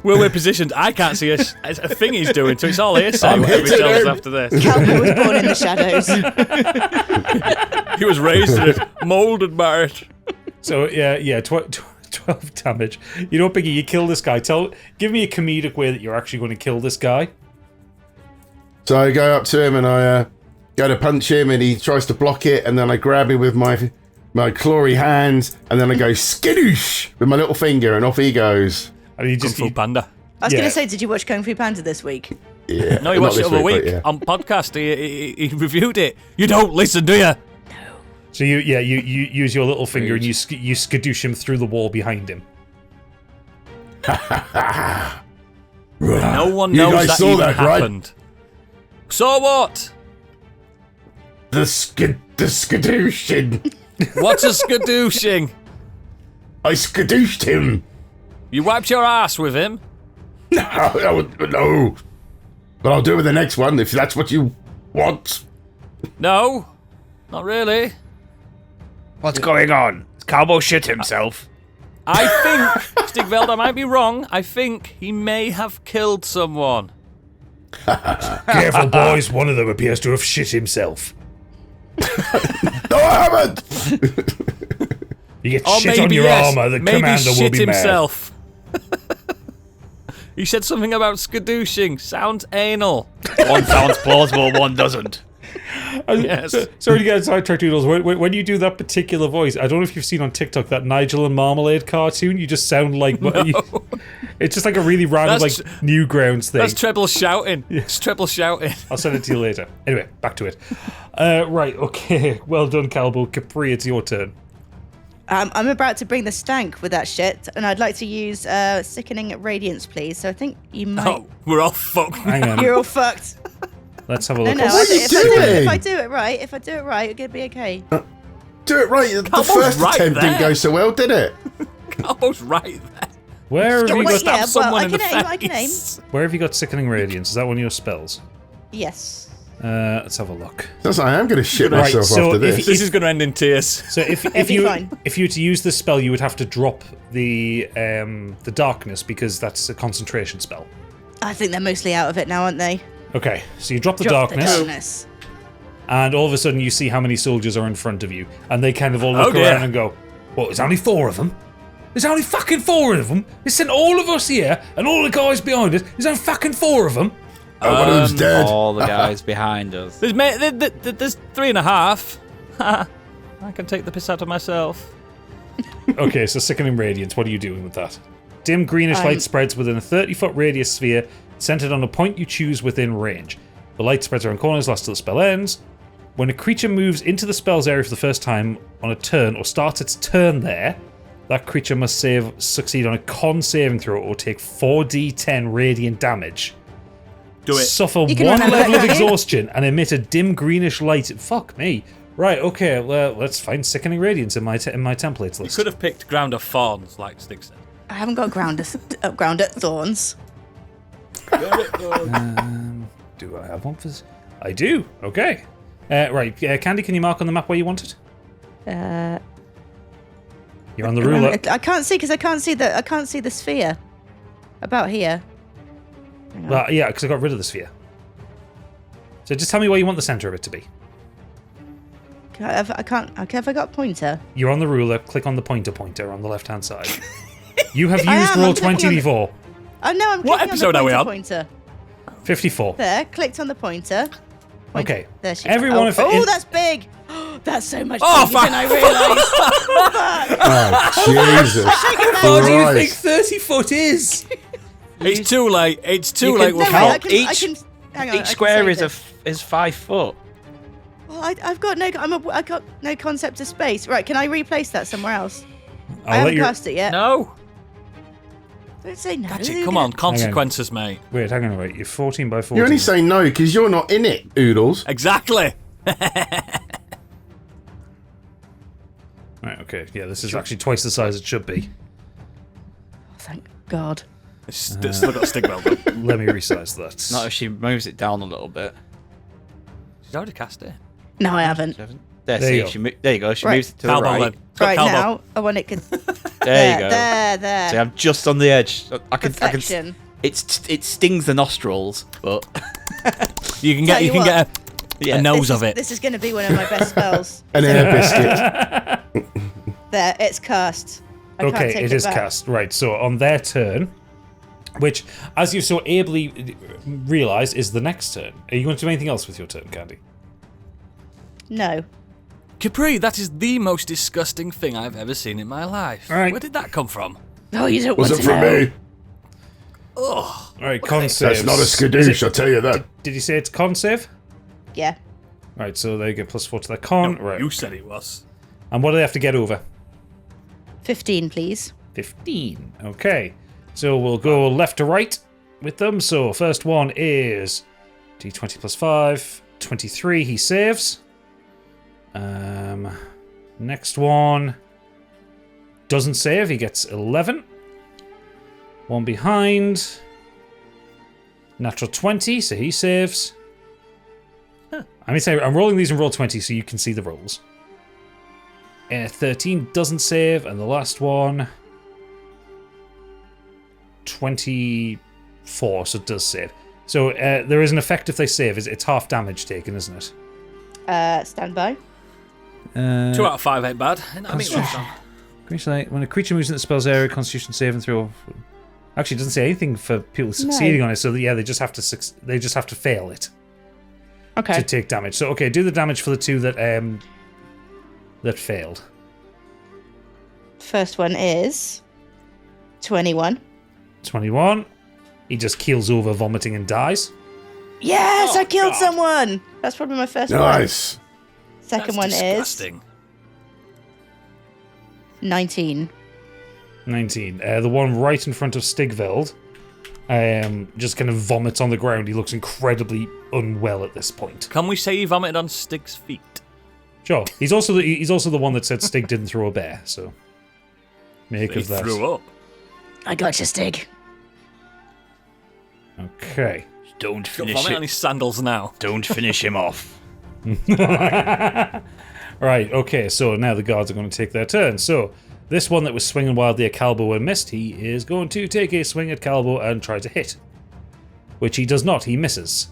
Where we're positioned, I can't see a thing he's doing, so it's all hearsay, whatever he tells us after this. Calvin was born in the shadows. He was raised in it, moulded by it. So yeah, 12 damage. You know, Biggie, you kill this guy. Give me a comedic way that you're actually going to kill this guy. So I go up to him and I go to punch him and he tries to block it, and then I grab him with my clawy hands, and then I go skidoosh with my little finger, and off he goes. And you Kung just Fu Panda. I was Yeah. going to say, did you watch Kung Fu Panda this week? Yeah. No, he not watched it this the other week but yeah. on podcast. He reviewed it. You don't listen, do you? so you use your little finger and you skadoosh him through the wall behind him. No one You knows guys that saw even that, right? happened. So what? The skadooshing. What's a skadooshing? I skadooshed him. You wiped your ass with him? No. But I'll do it with the next one if that's what you want. No, not really. What's going on? Has Calvo shit himself? I think, Stigveld, I might be wrong. I think he may have killed someone. Careful, boys. One of them appears to have shit himself. No, I haven't. You get Or shit maybe on your yes, armor. The maybe commander will shit be himself. He said something about skadooshing. Sounds anal. One sounds plausible, one doesn't. mad. Yes. Sorry to get sidetracked, Doodles. When you do that particular voice, I don't know if you've seen on TikTok that Nigel and Marmalade cartoon. You just sound like it's just like a really random That's like Newgrounds thing. That's treble shouting. It's treble shouting. I'll send it to you later. Anyway, back to it. Right, okay. Well done, Calbo. Capri, it's your turn. I'm about to bring the stank with that shit, and I'd like to use sickening radiance, please. So I think you might. Oh, we're all fucked. Hang on. You're all fucked. Let's have a No, look. no. What are you If doing? I do it right, it's gonna be okay. Do it right. The Almost first right attempt didn't there. go so well, did it? Almost right there. Where have you Wait, got? yeah, Someone well, in the I can aim. face. Where have you got sickening radiance? Is that one of your spells? Yes. Let's have a look. Sounds like I am going to shit Right, myself so after if this. This is going to end in tears. So if be you fine. if you were to use this spell, you would have to drop the darkness because that's a concentration spell. I think they're mostly out of it now, aren't they? Okay, so you drop the Drop darkness, The darkness. and all of a sudden you see how many soldiers are in front of you, and they kind of all look Oh, around yeah. and go, "What? There's only 4 of them. There's only fucking 4 of them. They sent all of us here, and all the guys behind us. There's only fucking 4 of them." Oh, one of them's dead. All the guys behind us. There's 3.5. I can take the piss out of myself. Okay, so sickening radiance. What are you doing with that? Dim greenish I'm- light spreads within a 30-foot radius sphere, centered on a point you choose within range. The light spreads around corners, lasts till the spell ends. When a creature moves into the spell's area for the first time on a turn or starts its turn there, that creature must succeed on a con saving throw or take 4d10 radiant damage. Do it. Suffer You can 1 remember level that, of can't you? exhaustion and emit a dim greenish light. Fuck me. Right, okay, well, let's find sickening radiance in my templates You list. could have picked ground of fawns, like Stig said. I haven't got ground at thorns. Do I have one for this? I do. Okay. Right, Candy, can you mark on the map where you want it? You're on the ruler. I can't see because I can't see the sphere. About here. Hang on. Well, yeah, because I got rid of the sphere. So just tell me where you want the center of it to be. Have I got a pointer? You're on the ruler. Click on the pointer on the left-hand side. You have I used am, roll I'm clicking 20 on the- before. Oh no, I'm What clicking episode on are we the on? pointer. 54. There, clicked on the pointer. Okay. There she Everyone oh, of oh, in- that's big. That's so much Oh, bigger than I realised. Oh, Jesus What do you think Christ. 30 foot is? It's too late. It's too You late. can We'll count count. I can, hang on, I Each can square save is this. is 5 foot. Well, I've got I got no concept of space. Right, can I replace that somewhere else? I I'll let haven't you. cast it yet. No. Don't say no. Catch it. Come on. Consequences, mate. Wait, hang on, wait. You're 14 by 14. You only say no because you're not in it, Oodles. Exactly. Right, okay. Yeah, this is actually twice the size it should be. Thank God. It's still got Stigveld. though. Let me resize that. Not if she moves it down a little bit. She's already cast it. No, I haven't. There, There you see, go. there you go. She Right. moves it to the Cowbell right. then. It's got Right cowbell. now, I want it. There you go. There. See, I'm just on the edge. I can. Perfection. It stings the nostrils, but You can Tell get. You you can what. get a nose of it. This is going to be one of my best spells. An air biscuit. There, it's cast. I can't Okay, take it is back. cast. Right, so on their turn, which, as you so ably realised, is the next turn. Are you going to do anything else with your turn, Candy? No. Capri, that is the most disgusting thing I've ever seen in my life. Right. Where did that come from? Oh, you don't Was want it to from know. me? All right, con save. That's not a skadoosh, I'll tell you that. Did you say it's con save? Yeah. Right, so they get +4 to their con. No, right. You said it was. And what do they have to get over? 15, please. 15. Okay. So we'll go left to right with them. So first one is D20 +5. 23, he saves. Next one doesn't save, he gets 11. One behind. Natural 20, so he saves. I'm rolling these in roll 20 so you can see the rolls. 13 doesn't save, and the last one 24, so it does save. So there is an effect if they save. It's half damage taken, isn't it? Stand by. 2 out of 5 ain't bad. I mean, When a creature moves in the spell's area, Constitution saving throw. Actually, it doesn't say anything for people succeeding on it. So yeah, they just have to fail it Okay. to take damage. So okay, do the damage for the 2 that failed. First one is 21. 21. He just keels over, vomiting, and dies. Yes, Oh, I killed God. someone. That's probably my first one. Nice. Second that's one disgusting. 19. 19. The one right in front of Stigveld just kind of vomits on the ground. He looks incredibly unwell at this point. Can we say he vomited on Stig's feet? Sure. He's also the one that said Stig didn't throw a bear, so make He of that. threw up. I got you, Stig. Okay. Don't Got finish vomit on it. his sandals now. Don't finish him off. Right, okay, so now the guards are going to take their turn. So, this one that was swinging wildly at Calbo and missed, he is going to take a swing at Calbo and try to hit. Which he does not, he misses.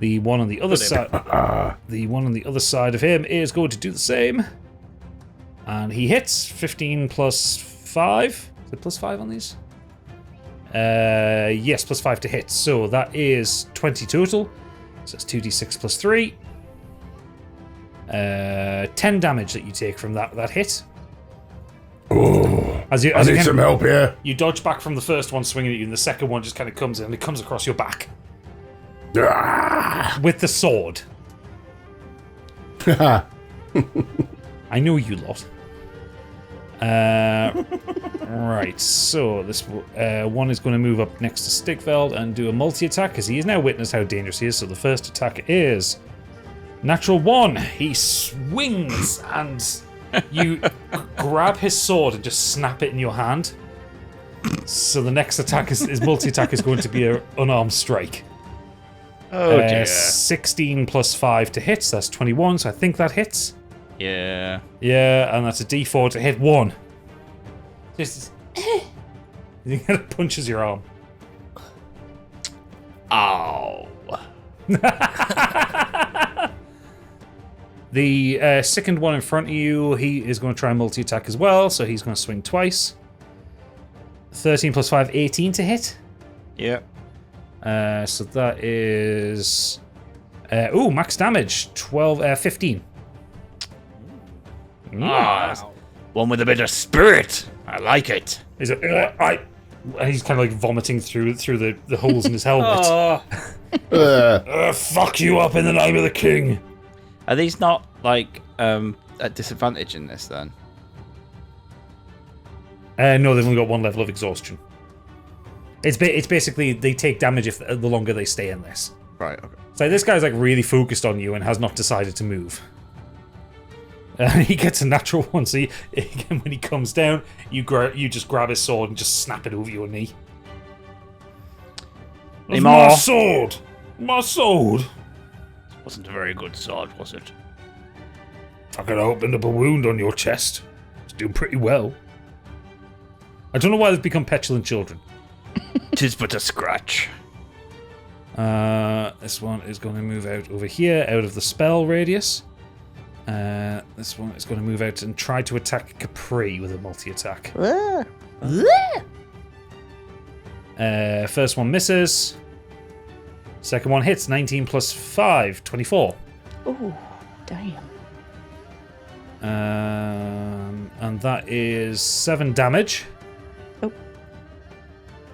The one on the other side of him is going to do the same. And he hits 15 plus 5. Is it plus 5 on these? Yes, plus 5 to hit. So that is 20 total. So it's 2d6 plus 3. 10 damage that you take from that hit. Oh, As you I need kind some of- help here. You dodge back from the first one swinging at you, and the second one just kind of comes in, and it comes across your back Ah. with the sword. I know you lot. Right, so this one is going to move up next to Stigveld and do a multi-attack, because he has now witnessed how dangerous he is. So the first attack is natural 1. He swings, and you grab his sword and just snap it in your hand. So the next attack his multi-attack is going to be an unarmed strike. Oh dear. 16 plus 5 to hit, so that's 21, so I think that hits. Yeah. Yeah, and that's a d4 to hit 1. Just... He kind of punches your arm. Ow. The second one in front of you, he is going to try and multi-attack as well, so he's going to swing twice. 13 plus 5, 18 to hit. Yeah. So that is... max damage, 15. Ah, one with a bit of spirit. I like it. He's like, and he's kind of like vomiting through the holes in his helmet. Fuck you up in the name of the king. Are these not like at disadvantage in this then? No, they've only got one level of exhaustion. It's basically they take damage if the longer they stay in this. Right. Okay. So this guy's like really focused on you and has not decided to move. He gets a natural 1, so again, when he comes down, you just grab his sword and just snap it over your knee. That's my sword! My sword! Wasn't a very good sword, was it? I could have opened up a wound on your chest. It's doing pretty well. I don't know why they've become petulant children. 'Tis but a scratch. This one is going to move out over here, out of the spell radius. This one is going to move out and try to attack Capri with a multi-attack. First one misses. Second one hits, 19 plus 5, 24. Oh, damn. And that is 7 damage. Oh.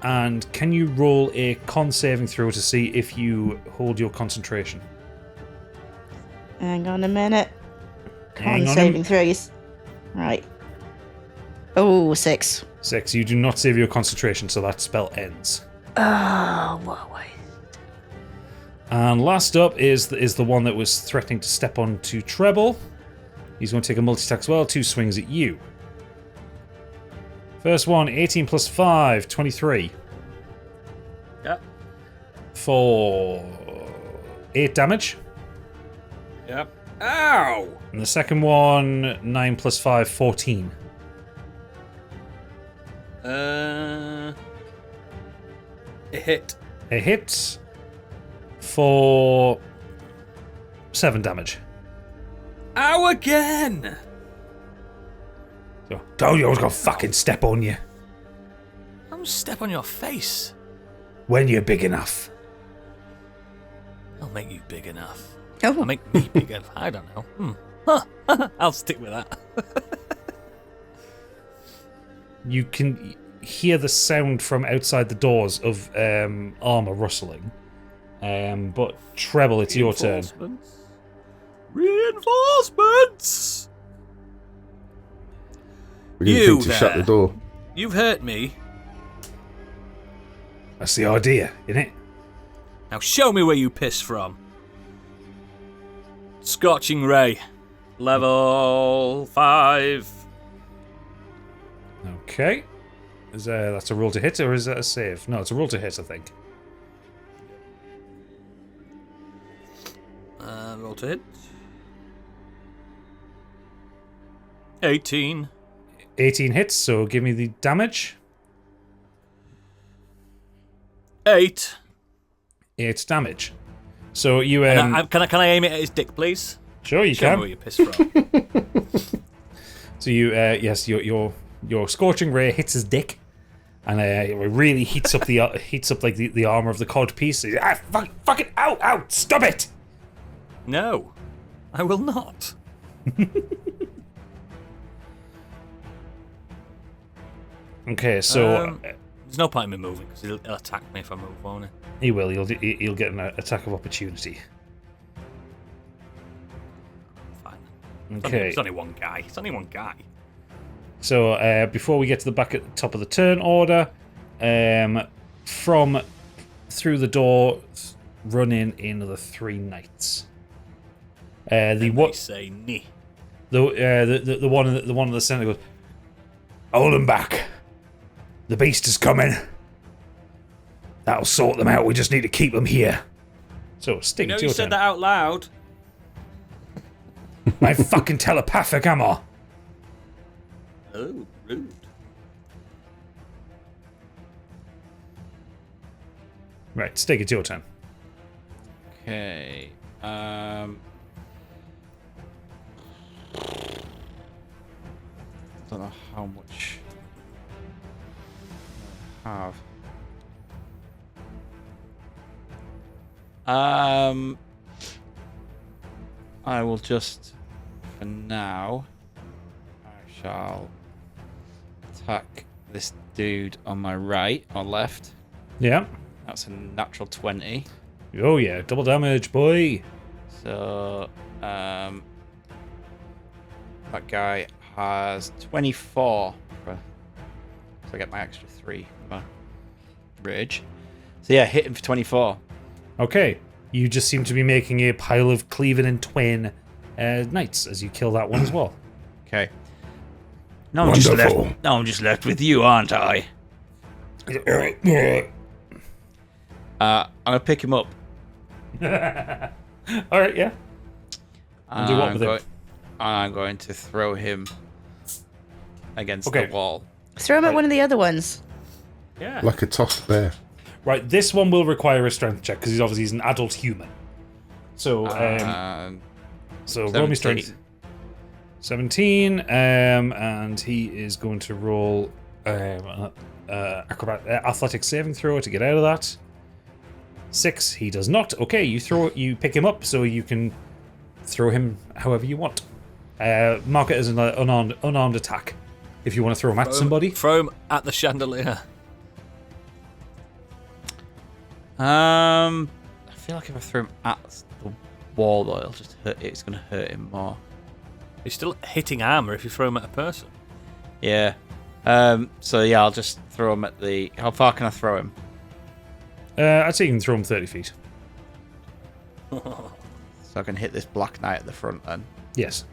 And can you roll a con saving throw to see if you hold your concentration? Hang on a minute. Hang Con on saving throws. Right. Oh, 6. 6. You do not save your concentration, so that spell ends. Oh, what a waste. And last up is the one that was threatening to step onto Treble. He's going to take a multi-attack as well. 2 swings at you. First one, 18 plus 5, 23. Yep. For 8 damage. Yep. Ow! And the second one, 9 plus 5, 14. It hit. A hit for 7 damage. Ow again! So, told you I was going to fucking step on you. Don't step on your face. When you're big enough. I'll make you big enough. Oh, I'll make me big enough. I don't know. I'll stick with that. You can hear the sound from outside the doors of armor rustling. But Treble, it's your turn. Reinforcements! We didn't You think to shut the there. door. You've hurt me. That's the idea, isn't it? Now show me where you pissed from. Scorching Ray. Level 5. Okay. That's a roll to hit, or is that a save? No, it's a roll to hit, I think. Roll to hit. 18. 18 hits, so give me the damage. 8. 8 damage. So you Can I aim it at his dick, please? sure you Show me can. where you pissed from. So you yes, your scorching ray hits his dick, and it really heats up the armor of the cod piece. Fuck it! Ow! Stop it! No, I will not. Okay, so There's no point in me moving because he'll attack me if I move, won't he? he will. He'll get an attack of opportunity. Fine. Okay. It's only one guy. So before we get to the back at the top of the turn order, from through the door, run in the 3 knights. What say nee? The one in the center goes, hold them back. The beast is coming. That'll sort them out. We just need to keep them here. So Stig, You it's know your you said turn. that out loud. I'm fucking telepathic, am I? Oh, rude. Right, Stig, it's your turn. Okay. Don't know how much I have. I will just, for now, I shall attack this dude on my right or left. Yeah. That's a natural 20. Oh yeah, double damage, boy. So, that guy has 24. So I get my extra 3 with my rage. So yeah, hit him for 24. Okay, you just seem to be making a pile of cleaving and twain knights as you kill that one as well. Okay. Now I'm just left with you, aren't I? I'm gonna pick him up. All right, yeah. And do what with him? I'm going to throw him against the wall. Throw him at one of the other ones. Yeah. Like a tossed bear. Right, this one will require a strength check because he's an adult human. So, roll me strength. 17, and he is going to roll athletic saving throw to get out of that. 6, he does not. Okay, you pick him up so you can throw him however you want. Mark it as an unarmed attack if you want to throw him at somebody. Throw him at the chandelier. I feel like if I throw him at the wall, though, it'll just hurt. It's going to hurt him more. He's still hitting armor if you throw him at a person. Yeah. So yeah, I'll just throw him at the. How far can I throw him? I'd say you can throw him 30 feet. So I can hit this black knight at the front then. Yes.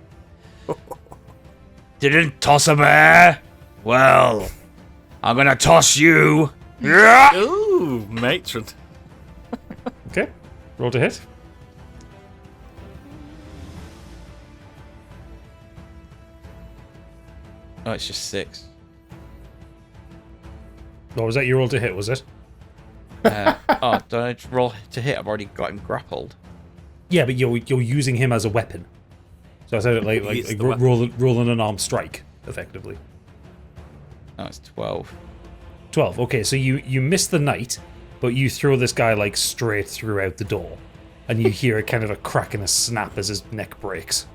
Didn't toss a bear? Well, I'm gonna toss you. Yeah. Ooh, matron. Okay, roll to hit. Oh, it's just 6. Or was that your roll to hit, was it? Oh, don't I just roll to hit? I've already got him grappled. Yeah, but you're using him as a weapon. So I said it like He's the weapon. roll an unarmed strike, effectively. No, it's 12. 12. Okay, so you miss the knight, but you throw this guy like straight throughout the door, and you hear a kind of a crack and a snap as his neck breaks.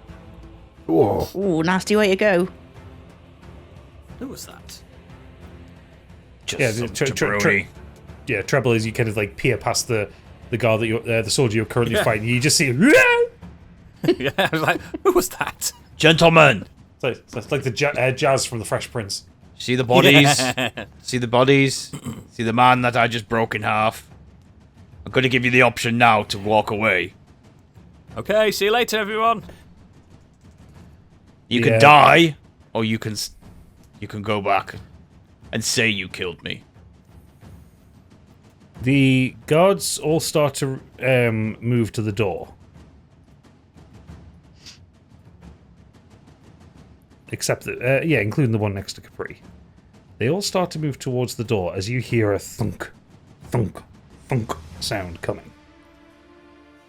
Whoa. Ooh, nasty way to go. Who was that? Just Yeah, some tr- tr- tr- jabroni. Yeah, treble is you kind of like peer past the guard that you're the soldier you're currently fighting. You just see. Yeah, I was like, who was that? Gentlemen, It's like the jazz from the Fresh Prince. See the bodies. See the bodies. See the man that I just broke in half. I'm going to give you the option now to walk away. Okay, see you later, everyone. You can die, or you can go back and say you killed me. The guards all start to move to the door. Except that, including the one next to Capri. They all start to move towards the door as you hear a thunk, thunk, thunk sound coming.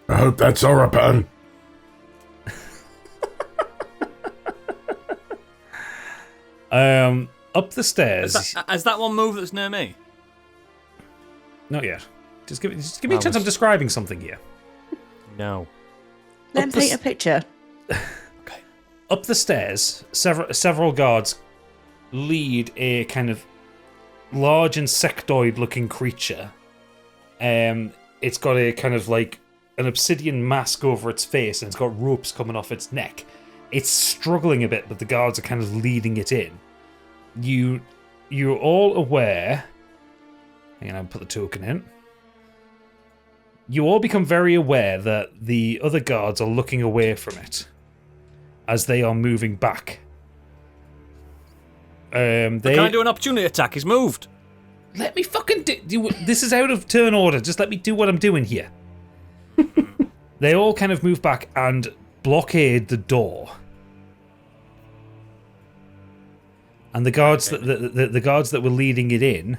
I hope that's Orapan. Up the stairs. Has that one moved that's near me? Not yet. Just give me a chance. I'm describing something here. No. Let him paint a picture. Okay. Up the stairs, several guards lead a kind of large insectoid-looking creature. It's got a kind of like an obsidian mask over its face, and it's got ropes coming off its neck. It's struggling a bit, but the guards are kind of leading it in. You're all aware. Hang on, I'll put the token in. You all become very aware that the other guards are looking away from it as they are moving back. Can I do an opportunity attack? He's moved. Let me fucking do. This is out of turn order. Just let me do what I'm doing here. They all kind of move back and blockade the door. And the guards the guards that were leading it in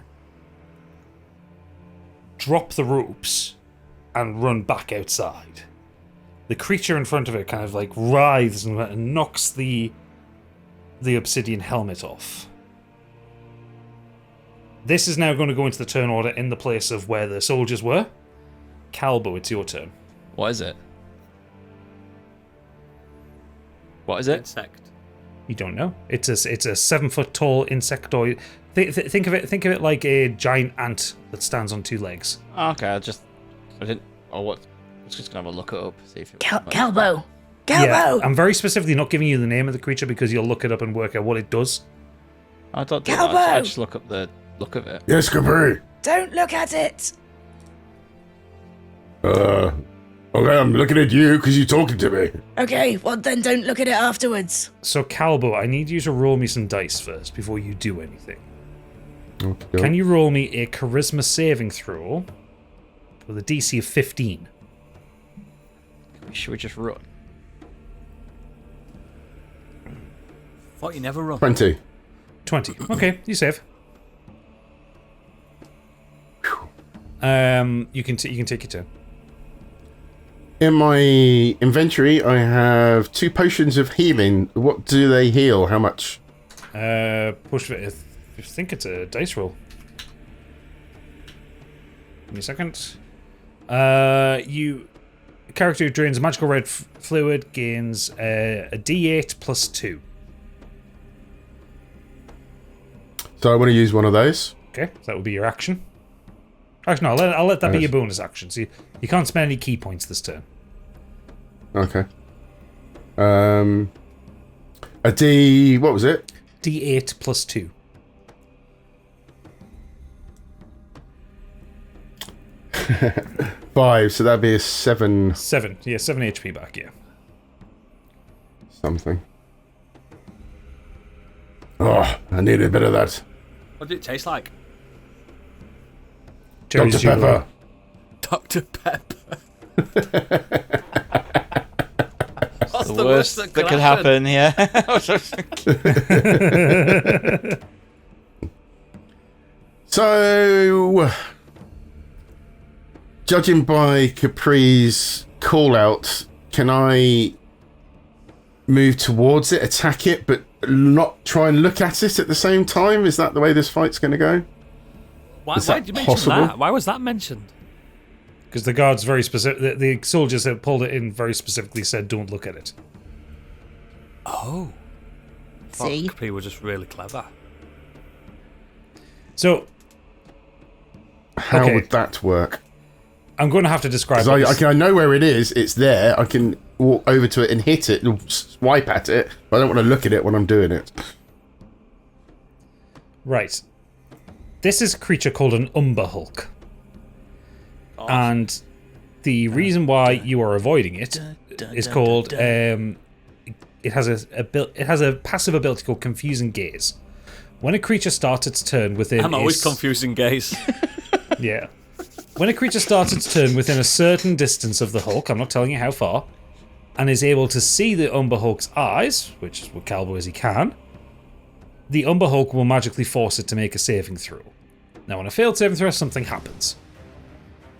drop the ropes and run back outside. The creature in front of it kind of like writhes and knocks the obsidian helmet off. This is now going to go into the turn order in the place of where the soldiers were. Calbo, it's your turn. What is it? What is it? Insect. You don't know. It's a 7-foot tall insectoid. Think of it like a giant ant that stands on two legs. Okay, I didn't. Oh, what? I was just gonna have a look it up. See if it Calbo! Yeah, I'm very specifically not giving you the name of the creature because you'll look it up and work out what it does. I don't do that. I just look up the look of it. Yes, Capri. Don't look at it! Okay, I'm looking at you because you're talking to me. Okay, well then don't look at it afterwards. So, Calbo, I need you to roll me some dice first before you do anything. Okay. Can you roll me a charisma saving throw with a DC of 15? Should we just run? Thought you never run. 20. 20. Okay, you save. You can take your turn. In my inventory, I have 2 potions of healing. What do they heal? How much? Push it. I think it's a dice roll. Give me a second. Character who drains magical red fluid gains a D8 plus 2. So I want to use one of those. Okay, so that would be your action. Actually, no, I'll let that be your bonus action. So you can't spend any key points this turn. Okay. A D... What was it? D8 plus 2. Five, so that'd be a 7... 7. Yeah, 7 HP back, yeah. something. Oh, I need a bit of that. What did it taste like? Dr. Pepper. Dr. Pepper. What's The worst that could happen, yeah. So, judging by Capri's call out, can I move towards it, attack it, but not try and look at it at the same time? Is that the way this fight's going to go? Why Is that did you mention possible? that? Why was that mentioned? Because the guards very specific, the soldiers that pulled it in very specifically said, "Don't look at it." Oh. See? Capri were just really clever. So, How Okay. would that work? I'm going to have to describe. 'Cause what this- I know where it is. It's there. I can walk over to it and hit it and swipe at it, but I don't want to look at it when I'm doing it. Right. This is a creature called an Umber Hulk. And the reason why you are avoiding it is called... it has a passive ability called Confusing Gaze. When a creature starts its turn within... I'm always confusing gaze. Yeah. When a creature starts its turn within a certain distance of the Hulk, I'm not telling you how far, and is able to see the Umber Hulk's eyes, which is what Calbo as he can, the Umber Hulk will magically force it to make a saving throw. Now, on a failed saving throw, something happens.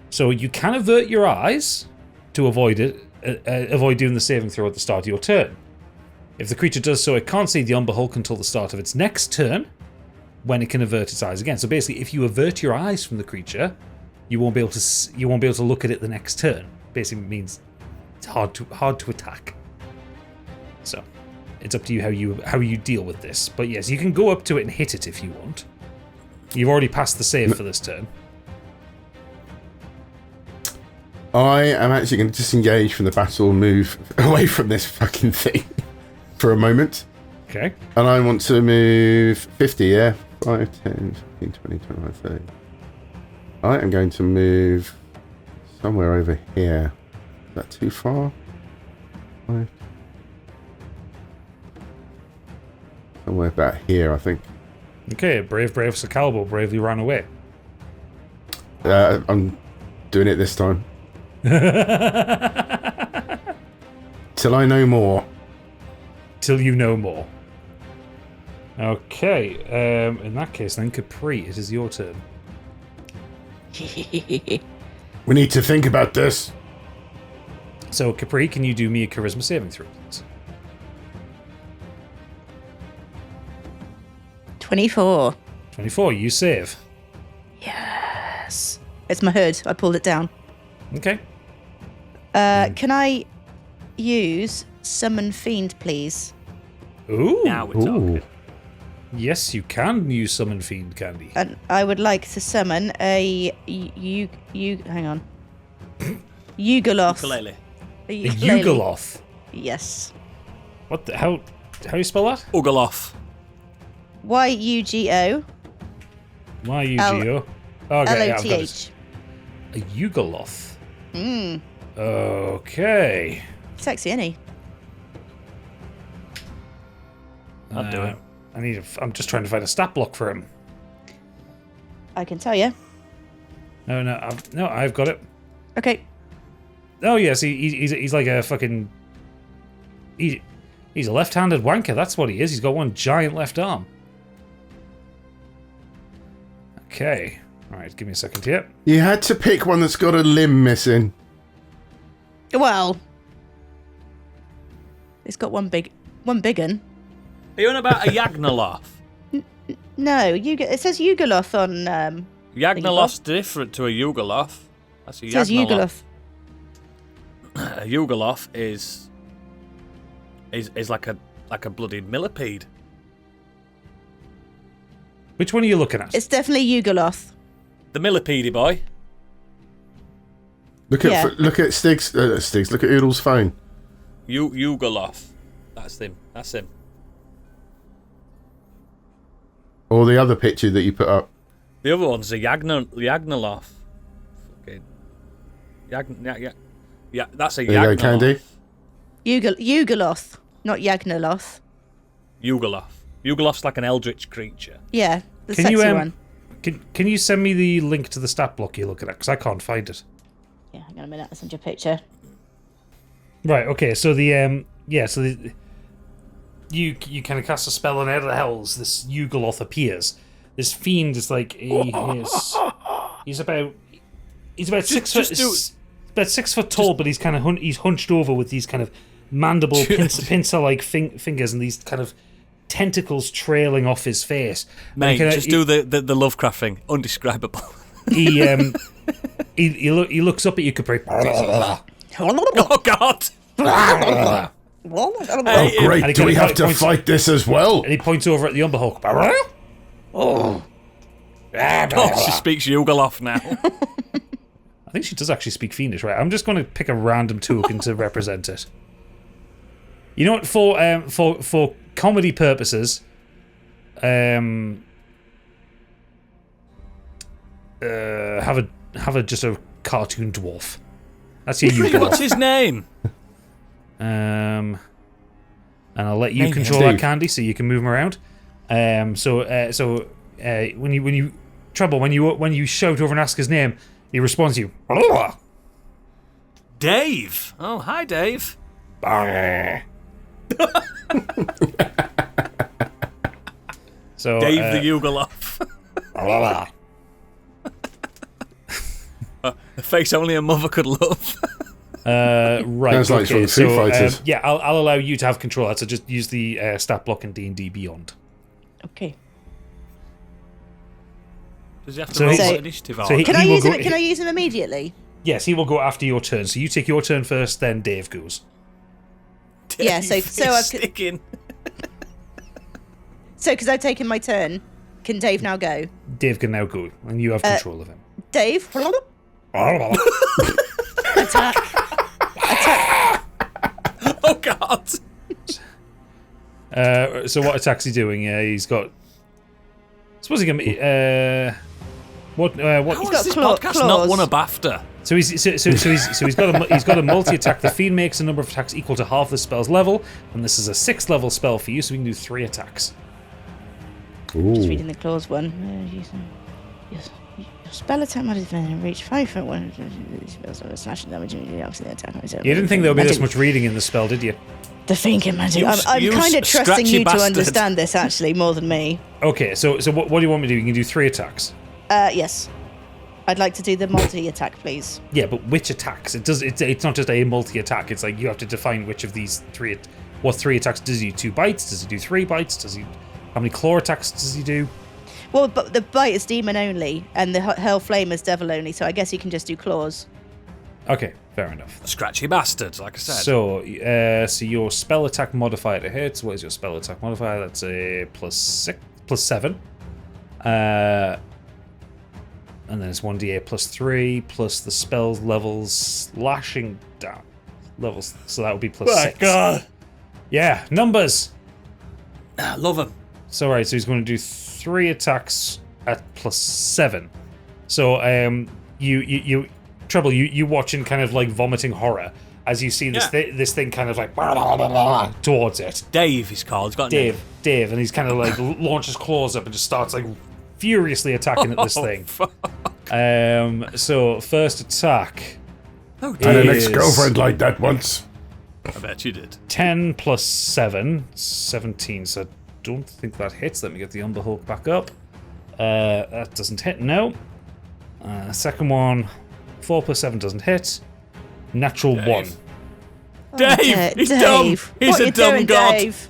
So you can avert your eyes to avoid doing the saving throw at the start of your turn. If the creature does so, it can't see the Umber Hulk until the start of its next turn, when it can avert its eyes again. So basically, if you avert your eyes from the creature, you won't be able to look at it the next turn. Basically means it's hard to attack. So it's up to you how you deal with this. But yes, you can go up to it and hit it if you want. You've already passed the save for this turn. I am actually going to disengage from the battle and move away from this fucking thing for a moment. Okay. And I want to move 50, yeah? 5, 10, 15, 20, 25, 30. I am going to move somewhere over here. Is that too far? 5. Somewhere about here, I think. Okay, brave Sir Calbo bravely ran away. I'm doing it this time. Till I know more. Till you know more. Okay, in that case then, Capri, it is your turn. We need to think about this. So, Capri, can you do me a charisma saving throw, please? 24. 24, you save. Yes. It's my hood. I pulled it down. Okay. Can I use Summon Fiend, please? Ooh. Now we're talking. Yes, you can use Summon Fiend, Candy. And I would like to summon a hang on. Yugoloth. Ukulele. A Yugoloth. Yes. What the how do you spell that? Ugoloth. Yugo. Y-U-G-O. Oh, okay, yeah, I've got it. Loth. A Yugoloth. Okay. Sexy, isn't he? I'll do it. I'm just trying to find a stat block for him. I can tell you. No, I've got it. Okay. Oh yes, he's like a fucking. He's a left-handed wanker. That's what he is. He's got one giant left arm. Okay. All right, give me a second here. You had to pick one that's got a limb missing. Well, it's got one big un. Are you on about a Yagnoloth? No, it says Yugoloth on. Yagnoloth's different to a Yugoloth. That's a It says Yagnoloth. Yugoloth. A Yugoloth is like a bloody millipede. Which one are you looking at? It's definitely Yugoloth. The millipede boy. Look at Stig's. Look at Oodle's phone. Yugoloth. That's him. Or the other picture that you put up. The other one's a Yagnoloth. Fucking yeah, that's a There you go, Candy. Yugoloth, not Yagnoloth. Yugoloth. Yugoloth's like an eldritch creature. Yeah, the Can sexy you one. Can you send me the link to the stat block you're looking at? Because I can't find it. Yeah, hang on a minute. I'll send you a picture. Right. Okay. So you kind of cast a spell on out of the hells. This Yugoloth appears. This fiend is like he's about 6 foot. About 6 foot tall, but he's kind of he's hunched over with these kind of mandible pincer like fingers and these kind of tentacles trailing off his face. Mate, do the Lovecraft thing. Undescribable. He looks up at you, Capri. Oh God! Oh great! Do we have to fight this as well? And he points over at the Umberhawk. Oh, she speaks Yugoloth now. I think she does actually speak Fiendish, right? I'm just going to pick a random token to represent it. You know what? For comedy purposes, have a just a cartoon dwarf. That's your you. What's his name? And I'll let you Name control Steve. that Candy, so you can move him around. So when you Trouble, when you shout over and ask his name, he responds to you. Dave. Oh, hi, Dave. So Dave the Yugoslav. A face only a mother could love. Right. Sounds like from the Foo Fighters. Yeah, I'll allow you to have control. So just use the stat block in D&D Beyond. Okay. Does he have to So roll he- for initiative? so he- Can I will use go- him? Can I use him immediately? Yes, he will go after your turn. So you take your turn first, then Dave goes. Yeah, so I've sticking. so because I've taken my turn, can Dave now go? Dave can now go, and you have control of him. Dave, attack. Oh God. So what attack's he doing? He's got. Suppose he can. What? How got has this claw- podcast claws. not won a BAFTA? So he's got a multi-attack. The fiend makes a number of attacks equal to half the spell's level, and this is a 6th level spell for you, so we can do 3 attacks. Just Ooh. reading the clause one. Your spell attack modifier reach 5 foot 1 spells of slashing damage immediately after the attack. You didn't think there would be this much reading in the spell, did you? The fiend can magic. I'm you kind of trusting scratchy you to bastard. understand this actually more than me. Okay, so what do you want me to do? You can do 3 attacks. Yes. I'd like to do the multi-attack, please. Yeah, but which attacks? It's not just a multi-attack. It's like you have to define which of these 3. What 3 attacks does he do? 2 bites? Does he do 3 bites? How many claw attacks does he do? Well, but the bite is demon only, and the hell flame is devil only. So I guess you can just do claws. Okay, fair enough. Scratchy bastards, like I said. So your spell attack modifier to hit. What is your spell attack modifier? That's a +7. And then it's 1d8 +3 plus the spell's levels slashing down levels. So that would be +6. God. Yeah, numbers. Love him. So right, so he's going to do 3 attacks at +7. So you Trouble, you watching kind of like vomiting horror as you see this this thing kind of like towards it. Dave, he's called. He's got a name. Dave, and he's kind of like launches claws up and just starts like furiously attacking at this thing. Fuck. So first attack. Oh, And an is ex-girlfriend like that once. I bet you did. 10 + 7, 17. So I don't think that hits. Let me get the Umber Hulk back up. That doesn't hit. No. Second one, 4 + 7 doesn't hit. Natural Dave. 1. Dave, he's Dave, dumb. He's what a you dumb doing, god. Dave?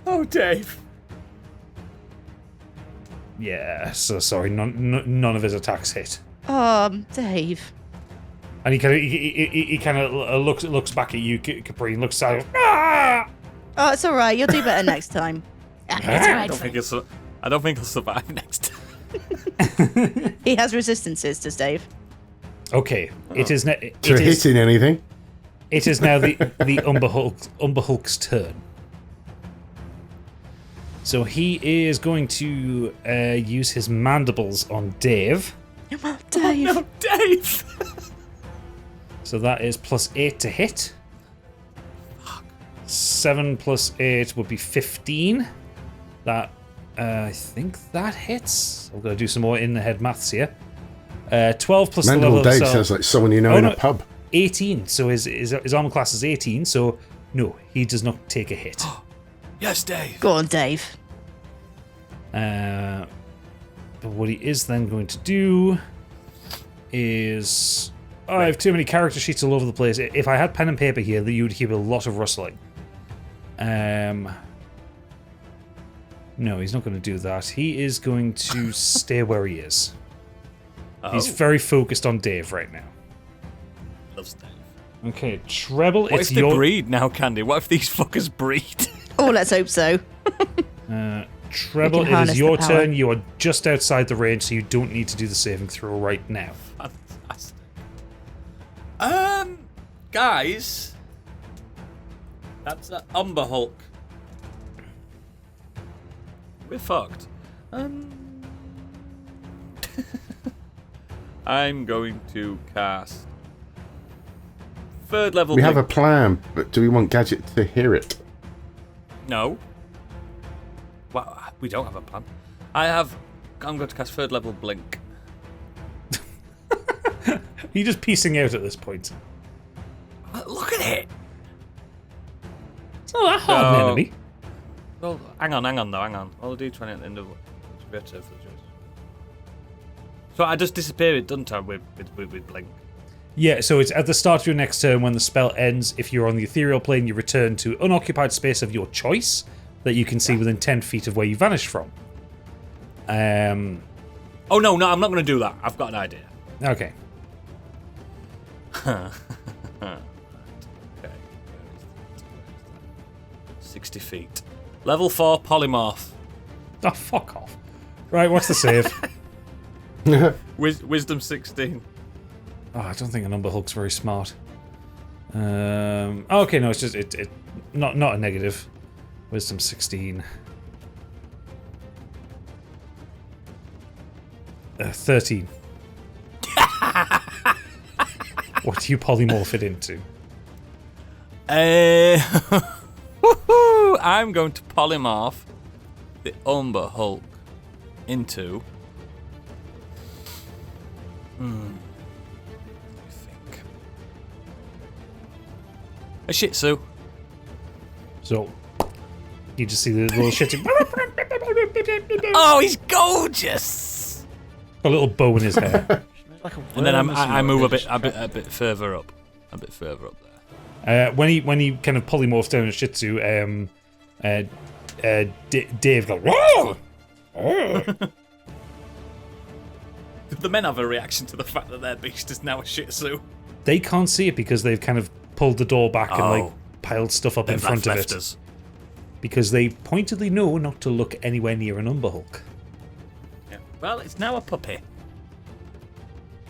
Oh, Dave. Yeah. So sorry, none of his attacks hit. Dave. And he kind of looks back at you, Capri, and looks at ah! Oh, it's all right. You'll do better next time. It's all I right. don't think he'll survive next time. He has resistances, does Dave? Okay, it is To hitting anything. it is now the Umber Hulk's turn. So he is going to use his mandibles on Dave. Dave. No, Dave. So that is +8 to hit. 7 + 8 would be 15. That I think that hits. I'm going to do some more in the head maths here. 12 plus the level Mandible of Dave cell. sounds like someone you know in a pub. 18. So his armor class is 18. So no, he does not take a hit. Yes, Dave. Go on, Dave. But what he is then going to do is... Oh, I have too many character sheets all over the place. If I had pen and paper here, you would hear a lot of rustling. No, he's not going to do that. He is going to stay where he is. He's very focused on Dave right now. Loves Dave. Okay, Treble, What it's if they your... breed now, Candy? What if these fuckers breed? Oh, let's hope so. Treble, We can it harness is the your power. turn. You are just outside the range, so you don't need to do the saving throw right now. Fantastic. Guys, that's an Umber Hulk. We're fucked. I'm going to cast third level. We have a blink. plan, but do we want Gadget to hear it? No. Well, we don't have a plan. I'm going to cast third level blink. Are you just piecing out at this point? Look at it. It's not that hard an No. enemy. Well, hang on. I'll do 20 at the end of So I just disappear it, don't I, with blink? Yeah, so it's at the start of your next turn when the spell ends. If you're on the ethereal plane, you return to unoccupied space of your choice that you can see within 10 feet of where you vanished from. Oh, no, I'm not going to do that. I've got an idea. Okay. Okay. 60 feet. Level 4 polymorph. Oh, fuck off. Right, what's the save? Wisdom 16. Oh, I don't think a number Hulk's very smart. Okay, no, it's just it not a negative. Wisdom 16. 13. What do you polymorph it into? I'm going to polymorph the Umber Hulk into. I think a Shih Tzu. So you just see the little shit. Oh, he's gorgeous! A little bow in his hair. And then I move a bit further up. A bit further up there. When he kind of polymorphs down a Shih Tzu, Dave goes, "Whoa!" Did the men have a reaction to the fact that their beast is now a Shih Tzu? They can't see it because they've kind of pulled the door back and like piled stuff up in front of it. Us. Because they pointedly know not to look anywhere near an Umber Hulk. Yeah. Well, it's now a puppy.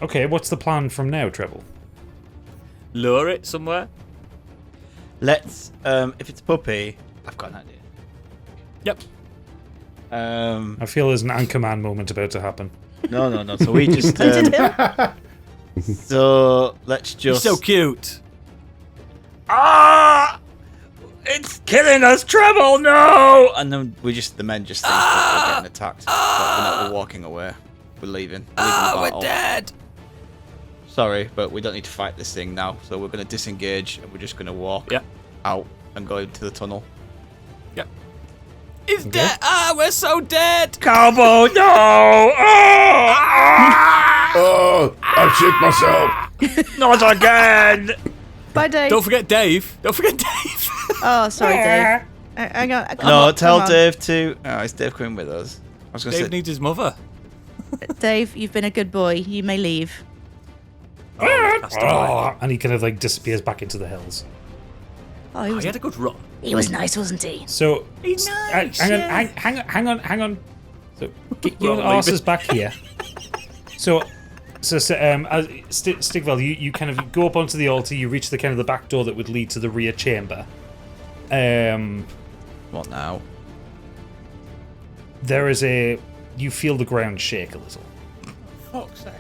Okay, what's the plan from now, Treble? Lure it somewhere. Let's, if it's a puppy, I've got an idea. Yep. I feel there's an Anchorman moment about to happen. No. So we just, so let's You're just. so cute. It's killing us, Treble, no! And then the men just think that we're getting attacked. But we're walking away. We're leaving. We're leaving the battle. We're dead. Sorry, but we don't need to fight this thing now. So we're going to disengage and we're just going to walk out and go into the tunnel. Yep. He's dead. We're so dead. Calvo, no! Oh, I shit myself. Not again! Bye, Dave. Don't forget Dave. Oh, sorry, Dave. Hang on. No, tell come on. Dave to. Oh, is Dave coming with us? I was going to Dave say. needs his mother. Dave, you've been a good boy. You may leave. And he kind of like disappears back into the hills. Oh, he He had a good run. was nice, wasn't he? So He's nice. hang on. So get your Well, asses back here. So Stigveld, you kind of go up onto the altar. You reach the kind of the back door that would lead to the rear chamber. What now? There is you feel the ground shake a little. Fuck's sake.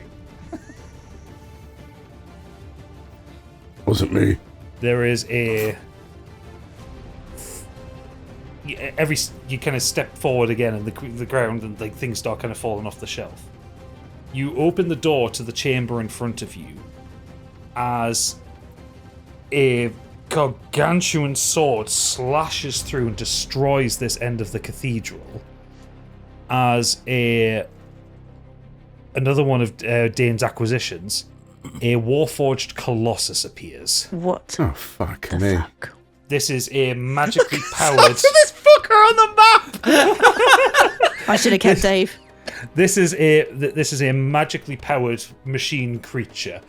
Wasn't me. There is you kind of step forward again, and the ground and like things start kind of falling off the shelf. You open the door to the chamber in front of you as a gargantuan sword slashes through and destroys this end of the cathedral. As another one of Dain's acquisitions, a warforged colossus appears. What? Oh, fuck the me. fuck? This is a magically powered. This fucker on the map! I should have kept Dave. This is a magically powered machine creature.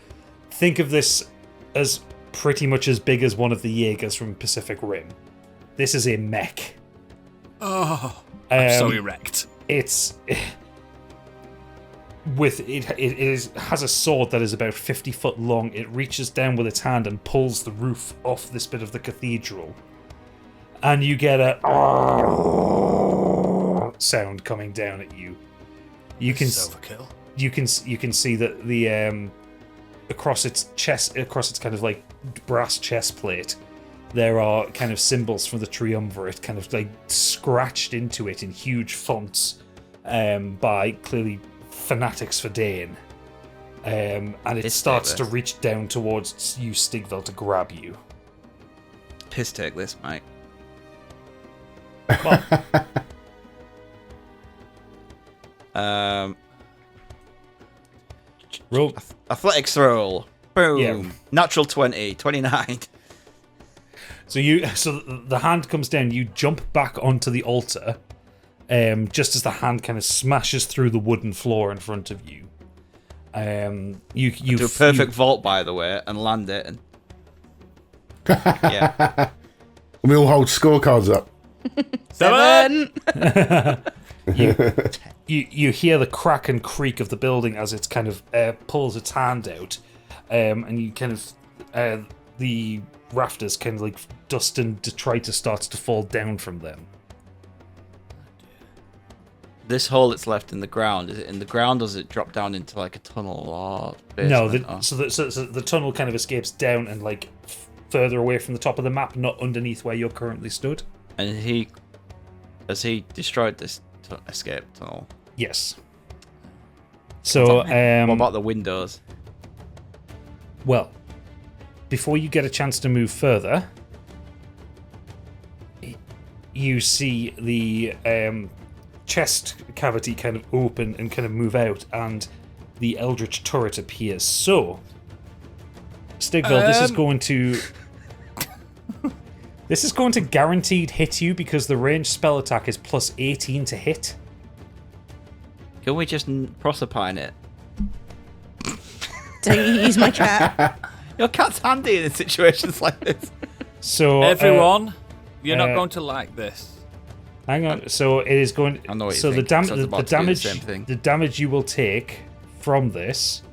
Think of this as pretty much as big as one of the Jaegers from Pacific Rim. This is a mech. Oh. I'm so erect. It's has a sword that is about 50 foot long. It reaches down with its hand and pulls the roof off this bit of the cathedral, and you get a sound coming down at you. You can Overkill. you can see that the across its kind of like brass chest plate, there are kind of symbols from the triumvirate kind of like scratched into it in huge fonts by clearly fanatics for Dain. And it starts to reach down towards you, Stigveld, to grab you. Piss take this, mate. Roll. Athletics roll. Boom. Yeah. Natural 20. 29. So the hand comes down. You jump back onto the altar, just as the hand kind of smashes through the wooden floor in front of you. You Do a perfect vault, by the way, and land it. And yeah. We all hold scorecards up. 7. You hear the crack and creak of the building as it kind of pulls its hand out, and you kind of the rafters kind of like dust and detritus starts to fall down from them. This hole that's left in the ground, is it in the ground or does it drop down into like a tunnel or No, basement? so the tunnel kind of escapes down and like further away from the top of the map, not underneath where you're currently stood. And has he destroyed this escape tunnel? Yes. So, What about the windows? well, before you get a chance to move further, you see the chest cavity kind of open and kind of move out, and the Eldritch turret appears. So, Stigveld, this is going to... This is going to guaranteed hit you because the ranged spell attack is plus 18 to hit. Can we just Proserpine it? He's my cat. Your cat's handy in situations like this. So Everyone, you're not going to like this. hang on. So it is going. I know what you so think, the 'cause I was about to do the same thing. the damage you will take from this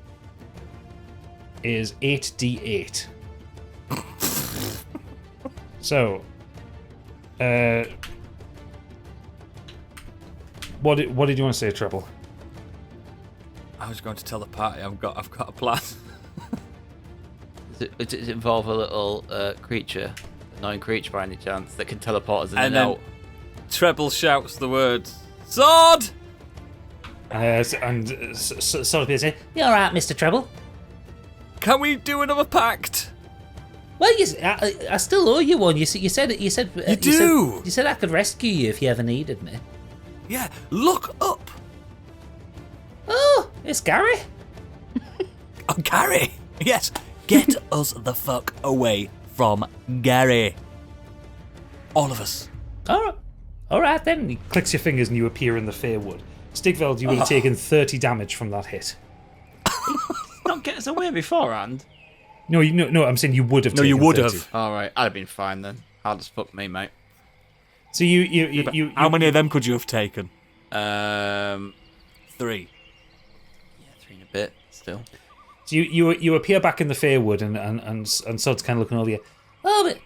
is 8d8. So, what did you want to say, Treble? I was going to tell the party I've got a plan. Does it involve a little creature, annoying creature by any chance, that can teleport us in and then out? Treble shouts the words, "Sword!" And sort of say, "You all right, Mr. Treble? Can we do another pact? Well, I still owe you one. You said You do. You said I could rescue you if you ever needed me. Yeah, look up. Oh, it's Gary. Oh, Gary. Yes, get us the fuck away from Gary. All of us. All right then. He clicks your fingers and you appear in the Fairwood. Stigveld, you would have taken 30 damage from that hit. Not get us away beforehand. No, I'm saying you would have. No, taken you would 30. have. All right, I'd have been fine then. Hard as fuck me, mate. So you How many of them could you have taken? 3. 3. Yeah, 3 and a bit still. So you appear back in the Fairwood and Sod's kind of looking over you. Oh, but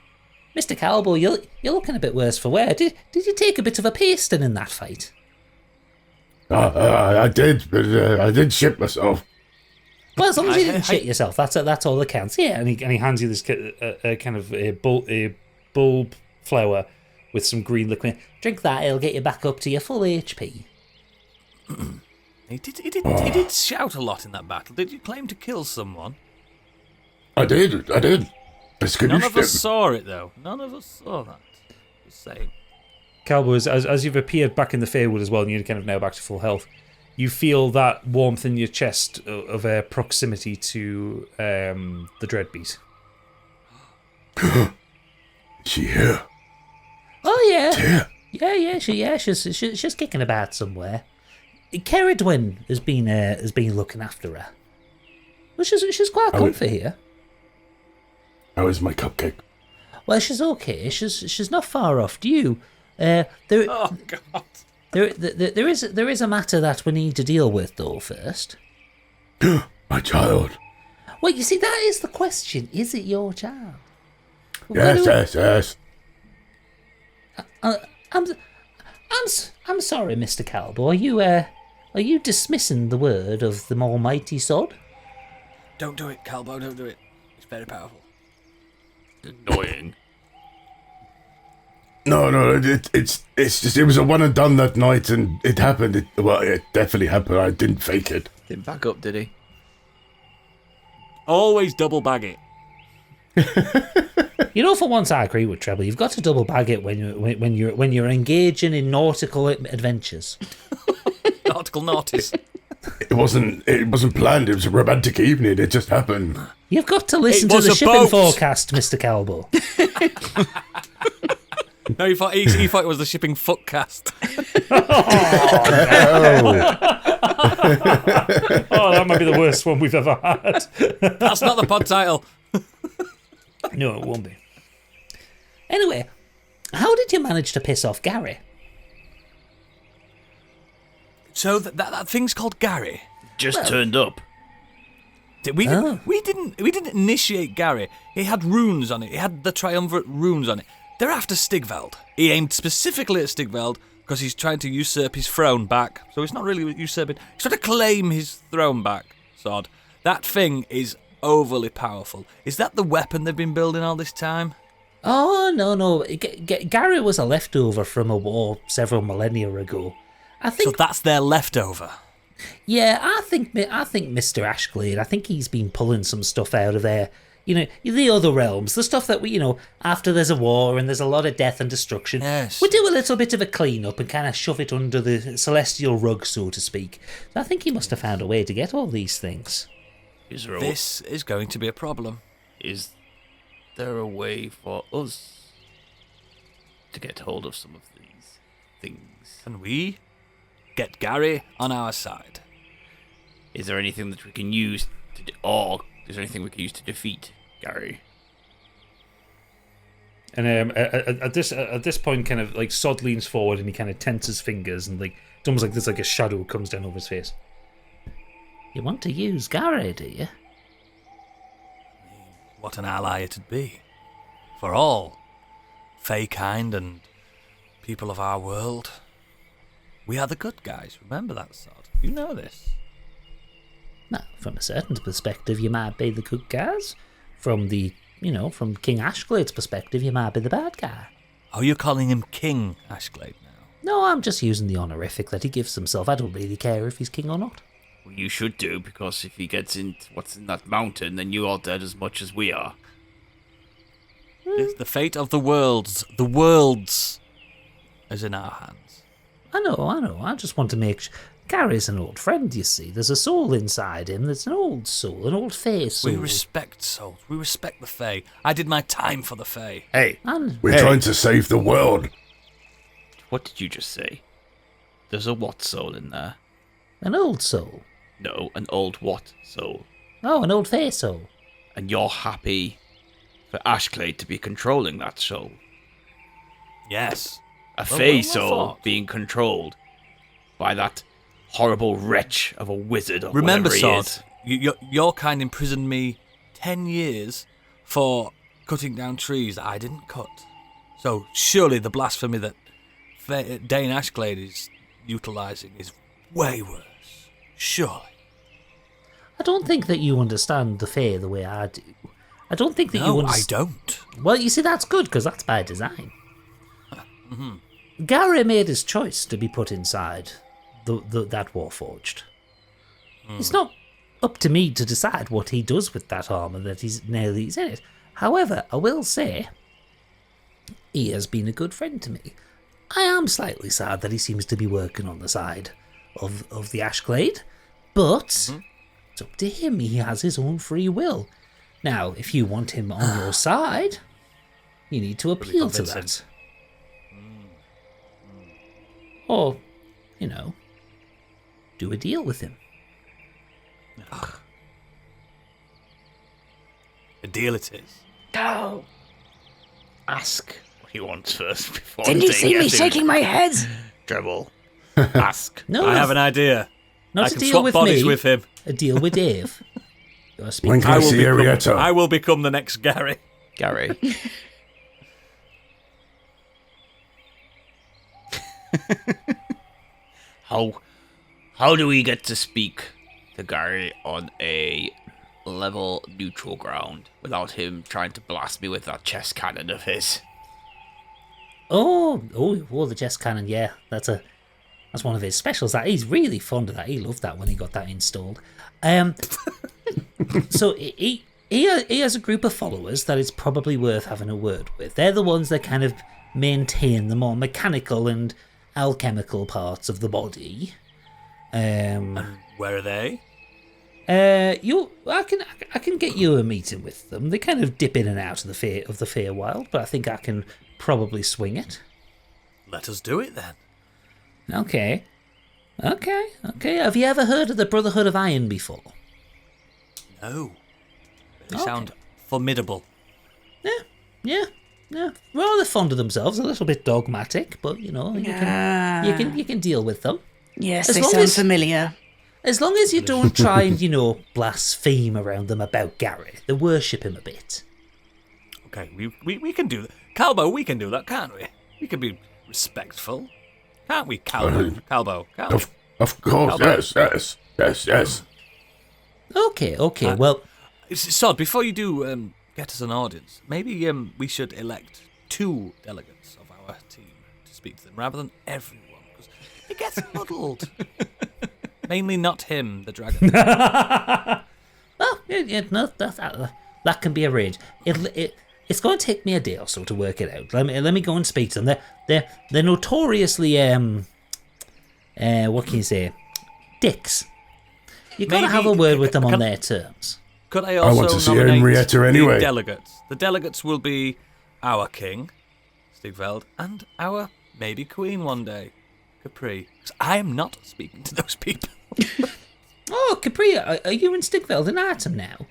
Mr. Cowboy, you're looking a bit worse for wear. Did you take a bit of a pasting in that fight? I did, but I did shit myself. Well, as long as you didn't shit yourself, that's all that counts. Yeah, and he hands you this kind of a bulb flower with some green liquid. Drink that; it'll get you back up to your full HP. He did shout a lot in that battle. Did you claim to kill someone? I did. I None of us him. saw it though. None of us saw that. Just saying. Calbo, as you've appeared back in the Fairwood as well, and you're kind of now back to full health, you feel that warmth in your chest of proximity to the Dreadbeat. She here? Oh yeah. Here. She's kicking about somewhere. Ceridwen has been looking after her. Well, she's quite comfy here. How is my cupcake? Well, she's okay. She's not far off. Do you? Oh God. There is a matter that we need to deal with, though, first. My child. Well, you see, that is the question. Is it your child? Yes. I'm sorry, Mr. Calbo. Are you dismissing the word of the almighty sod? Don't do it, Calbo, don't do it. It's very powerful. Annoying. No, it's just, it was a one and done that night, and it happened. It definitely happened. I didn't fake it. Didn't back up, did he? Always double bag it. You know, for once I agree with Treble. You've got to double bag it when you're engaging in nautical adventures. Nautical naughties. It wasn't planned. It was a romantic evening. It just happened. You've got to listen It to was the a shipping boat. forecast, Mr. Calbo. No, he thought it was the shipping footcast. Oh, that might be the worst one we've ever had. That's not the pod title. No, it won't be. Anyway, how did you manage to piss off Gary? So that thing's called Gary. Just turned up. We didn't initiate Gary. He had runes on it. He had the triumvirate runes on it. They're after Stigveld. He aimed specifically at Stigveld because he's trying to usurp his throne back. So it's not really usurping. He's trying to claim his throne back, Sod. That thing is overly powerful. Is that the weapon they've been building all this time? Oh, no. Gary was a leftover from a war several millennia ago. I think. So that's their leftover. Yeah, I think Mr. Ashglade, I think he's been pulling some stuff out of there. You know, the other realms, the stuff that we, after there's a war and there's a lot of death and destruction, Yes. we do a little bit of a clean-up and kind of shove it under the celestial rug, so to speak. So I think he must have found a way to get all these things. This is going to be a problem. Is there a way for us to get hold of some of these things? Can we get Gary on our side? Is there anything that we can use or is there anything we can use to defeat Gary? And at this point, kind of like Sod leans forward and he kind of tenses his fingers and like it's almost like there's like a shadow comes down over his face. You want to use Gary, do you? What an ally it'd be. For all. Fey kind and people of our world. We are the good guys, remember that, Sod? You know this. Now, from a certain perspective, you might be the good guys. From from King Ashglade's perspective, you might be the bad guy. Oh, you're calling him King Ashglade now? No, I'm just using the honorific that he gives himself. I don't really care if he's king or not. Well, you should do, because if he gets into what's in that mountain, then you are dead as much as we are. It's the fate of the worlds is in our hands. I know. I just want to make sure. Gary's an old friend, you see. There's a soul inside him. There's an old soul, an old Fey soul. We respect souls. We respect the Fey. I did my time for the Fey. Hey, And we're trying to save the world. What did you just say? There's a what soul in there? an old soul. No, an old what soul? Oh, an old Fey soul. And you're happy for Ashglade to be controlling that soul? Yes. A Well, Fey well soul thought. being controlled by that horrible wretch of a wizard or Remember, whatever he Sword, is. your kind imprisoned me 10 years for cutting down trees that I didn't cut. So surely the blasphemy that Dain Ashglade is utilising is way worse. Surely. I don't think that you understand the Fae the way I do. I don't think that you No, I understand. don't. Well, you see, that's good, because that's by design. Gary made his choice to be put inside that Warforged. It's not up to me to decide what he does with that armour that he's in it. However, I will say, he has been a good friend to me. I am slightly sad that he seems to be working on the side of the Ashglade, but it's up to him. He has his own free will. Now, if you want him on your side, you need to appeal to convincing. that. Or, do a deal with him. A deal it is. No. Ask what he wants first before Didn't you saying see me yes to shaking my head? Treble. Ask. No, I have an idea. not I a can deal swap with bodies me. with him. A deal with Dave. You wanna speak When can I see become, Arietta? I will become the next Gary. Gary. How do we get to speak to Gary on a level neutral ground without him trying to blast me with that chest cannon of his? Oh, the chest cannon. Yeah, that's one of his specials. That he's really fond of that. He loved that when he got that installed. So he has a group of followers that it's probably worth having a word with. They're the ones that kind of maintain the more mechanical and alchemical parts of the body. Where are they? I can get you a meeting with them. They kind of dip in and out of the Feywild, but I think I can probably swing it. Let us do it then. Okay. Have you ever heard of the Brotherhood of Iron before? No. They sound formidable. Yeah. Rather fond of themselves, a little bit dogmatic, but you can deal with them. Yes, As they long sound as- familiar. As long as you don't try and, blaspheme around them about Gary. They worship him a bit. Okay, we can do that. Calbo, we can do that, can't we? We can be respectful. Can't we, Calbo? Calbo, can't we? Of course, Calbo. yes. Okay, well, Sod, before you do get us an audience, maybe we should elect 2 delegates of our team to speak to them rather than everyone, because it gets muddled. Mainly not him, the dragon. no, that can be arranged. It's going to take me a day or so to work it out. Let me go and speak to them. They're notoriously what can you say, dicks. You got to Maybe- have a word with them on their terms. Could I also want to see nominate Henrietta anyway. the delegates? The delegates will be our king, Stigveld, and our maybe queen one day, Capri. 'Cause I am not speaking to those people. Oh, Capri, are you in Stigveld and Artem now?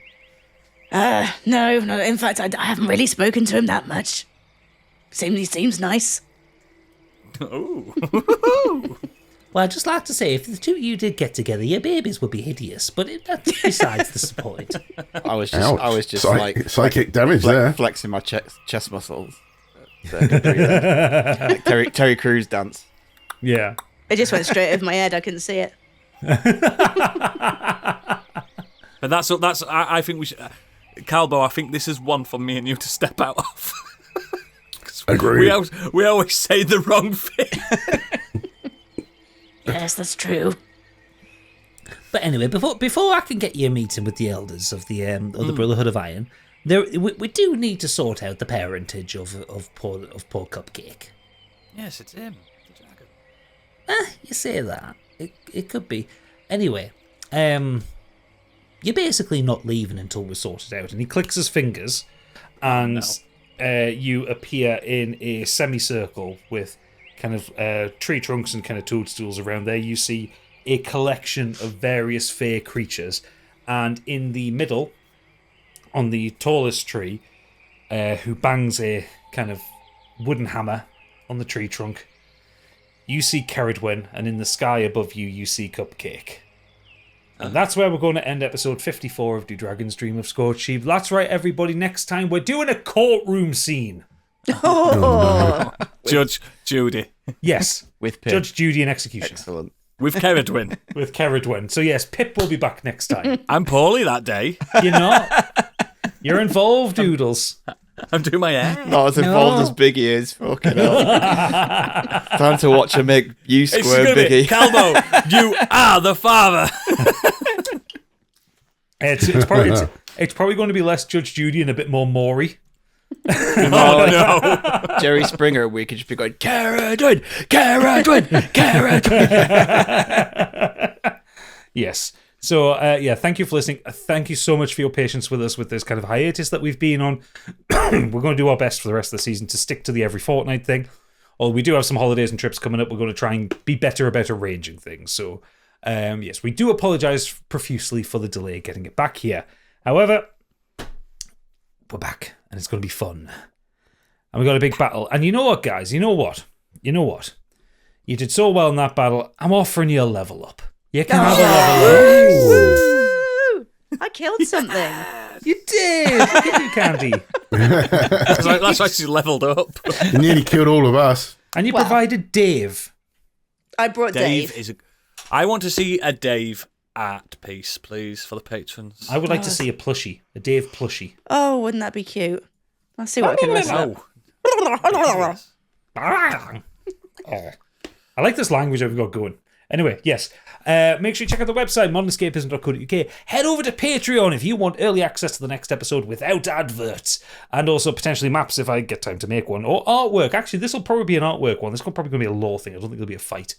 No. In fact, I haven't really spoken to him that much. He seems nice. Oh. Well, I'd just like to say, if the two of you did get together, your babies would be hideous. But that's besides the point. I was just Psychic damage there. flexing my chest muscles. Like Terry Crews dance. Yeah. It just went straight over my head. I couldn't see it. But that's. I think we should. Calbo, I think this is one for me and you to step out of. Agreed. We always say the wrong thing. Yes, that's true. But anyway, before I can get you a meeting with the elders of the Brotherhood of Iron, we do need to sort out the parentage of poor Cupcake. Yes, it's him, the dragon. You say that. It could be. Anyway, you're basically not leaving until we sort it out. And he clicks his fingers, and you appear in a semicircle with kind of tree trunks and kind of toadstools around there. You see a collection of various fair creatures, and in the middle, on the tallest tree, who bangs a kind of wooden hammer on the tree trunk, you see Ceridwen, and in the sky above you, you see Cupcake. And that's where we're going to end episode 54 of Do Dragons Dream of Scorched. That's right, everybody. Next time, we're doing a courtroom scene. Judge Judy. Yes. With Pip. Judge Judy and executioner. Excellent. With Ceridwen. With Ceridwen. So yes, Pip will be back next time. I'm poorly that day. You're not. You're involved, Doodles. I'm doing my hair. Not as involved as Biggie is. Fucking hell. Time to watch him make you It's squirm, gonna be, Biggie. Calbo, you are the father. It's probably going to be less Judge Judy and a bit more Maury. Oh no. Jerry Springer, we could just be going, Ceridwen, Ceridwen, Ceridwen. Yes. So, thank you for listening. Thank you so much for your patience with us with this kind of hiatus that we've been on. We're going to do our best for the rest of the season to stick to the every fortnight thing. Although we do have some holidays and trips coming up, we're going to try and be better about arranging things. So, yes, we do apologise profusely for the delay getting it back here. However, we're back, and it's going to be fun. And we got a big battle. And you know what, guys? You know what? You did so well in that battle. I'm offering you a level up. You can have a level up. Woo! I killed something. You did. Look at you, Candy. That's why she's leveled up. You nearly killed all of us. And you Well. provided Dave. I brought Dave. I want to see a Dave art piece, please, for the patrons. I would like to see a plushie, a Dave plushie. Oh, wouldn't that be cute? I'll see what I can wrestle up. Oh. I like this language that we've got going. Anyway, yes. Make sure you check out the website, modernescapism.co.uk. Head over to Patreon if you want early access to the next episode without adverts. And also potentially maps if I get time to make one. Or artwork. Actually, this will probably be an artwork one. This is probably going to be a lore thing. I don't think it'll be a fight.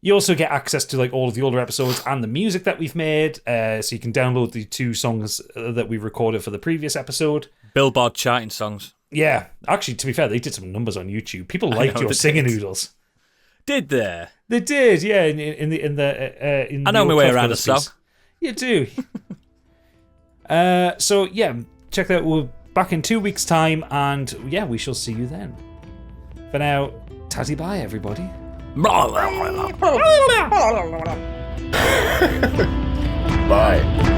You also get access to like all of the older episodes and the music that we've made. So you can download the 2 songs that we recorded for the previous episode. Billboard charting songs. Yeah, actually, to be fair, they did some numbers on YouTube. People liked your singing noodles. Did they? They did, yeah. In the I know my way around a song. You do. So yeah, check that out. We're back in 2 weeks' time, and yeah, we shall see you then. For now, tatty bye, everybody. Bye.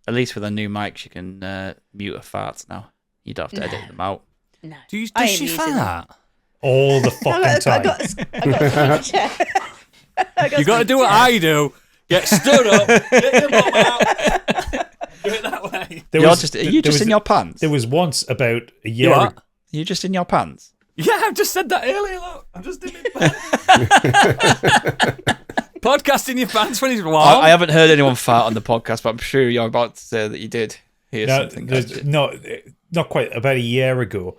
At least with a new mic, you can mute her farts now. You don't have to edit them out. No. Does I she ain't using fart? All the fucking time. You got to do what I do. Get stood up. Get your bum out. Do it that way. Are you just in your pants? There was once about a year. You what? Are you just in your pants? Yeah, I've just said that earlier. Look. I'm just in my pants. Podcasting your pants when he's warm. I haven't heard anyone fart on the podcast, but I'm sure you're about to say that you did hear something. Not quite. About a year ago,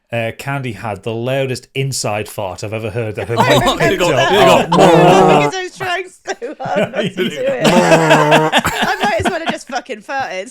Candy had the loudest inside fart I've ever heard. That her mic picked up. Because I was trying so hard not to do it. I might as well have just fucking farted.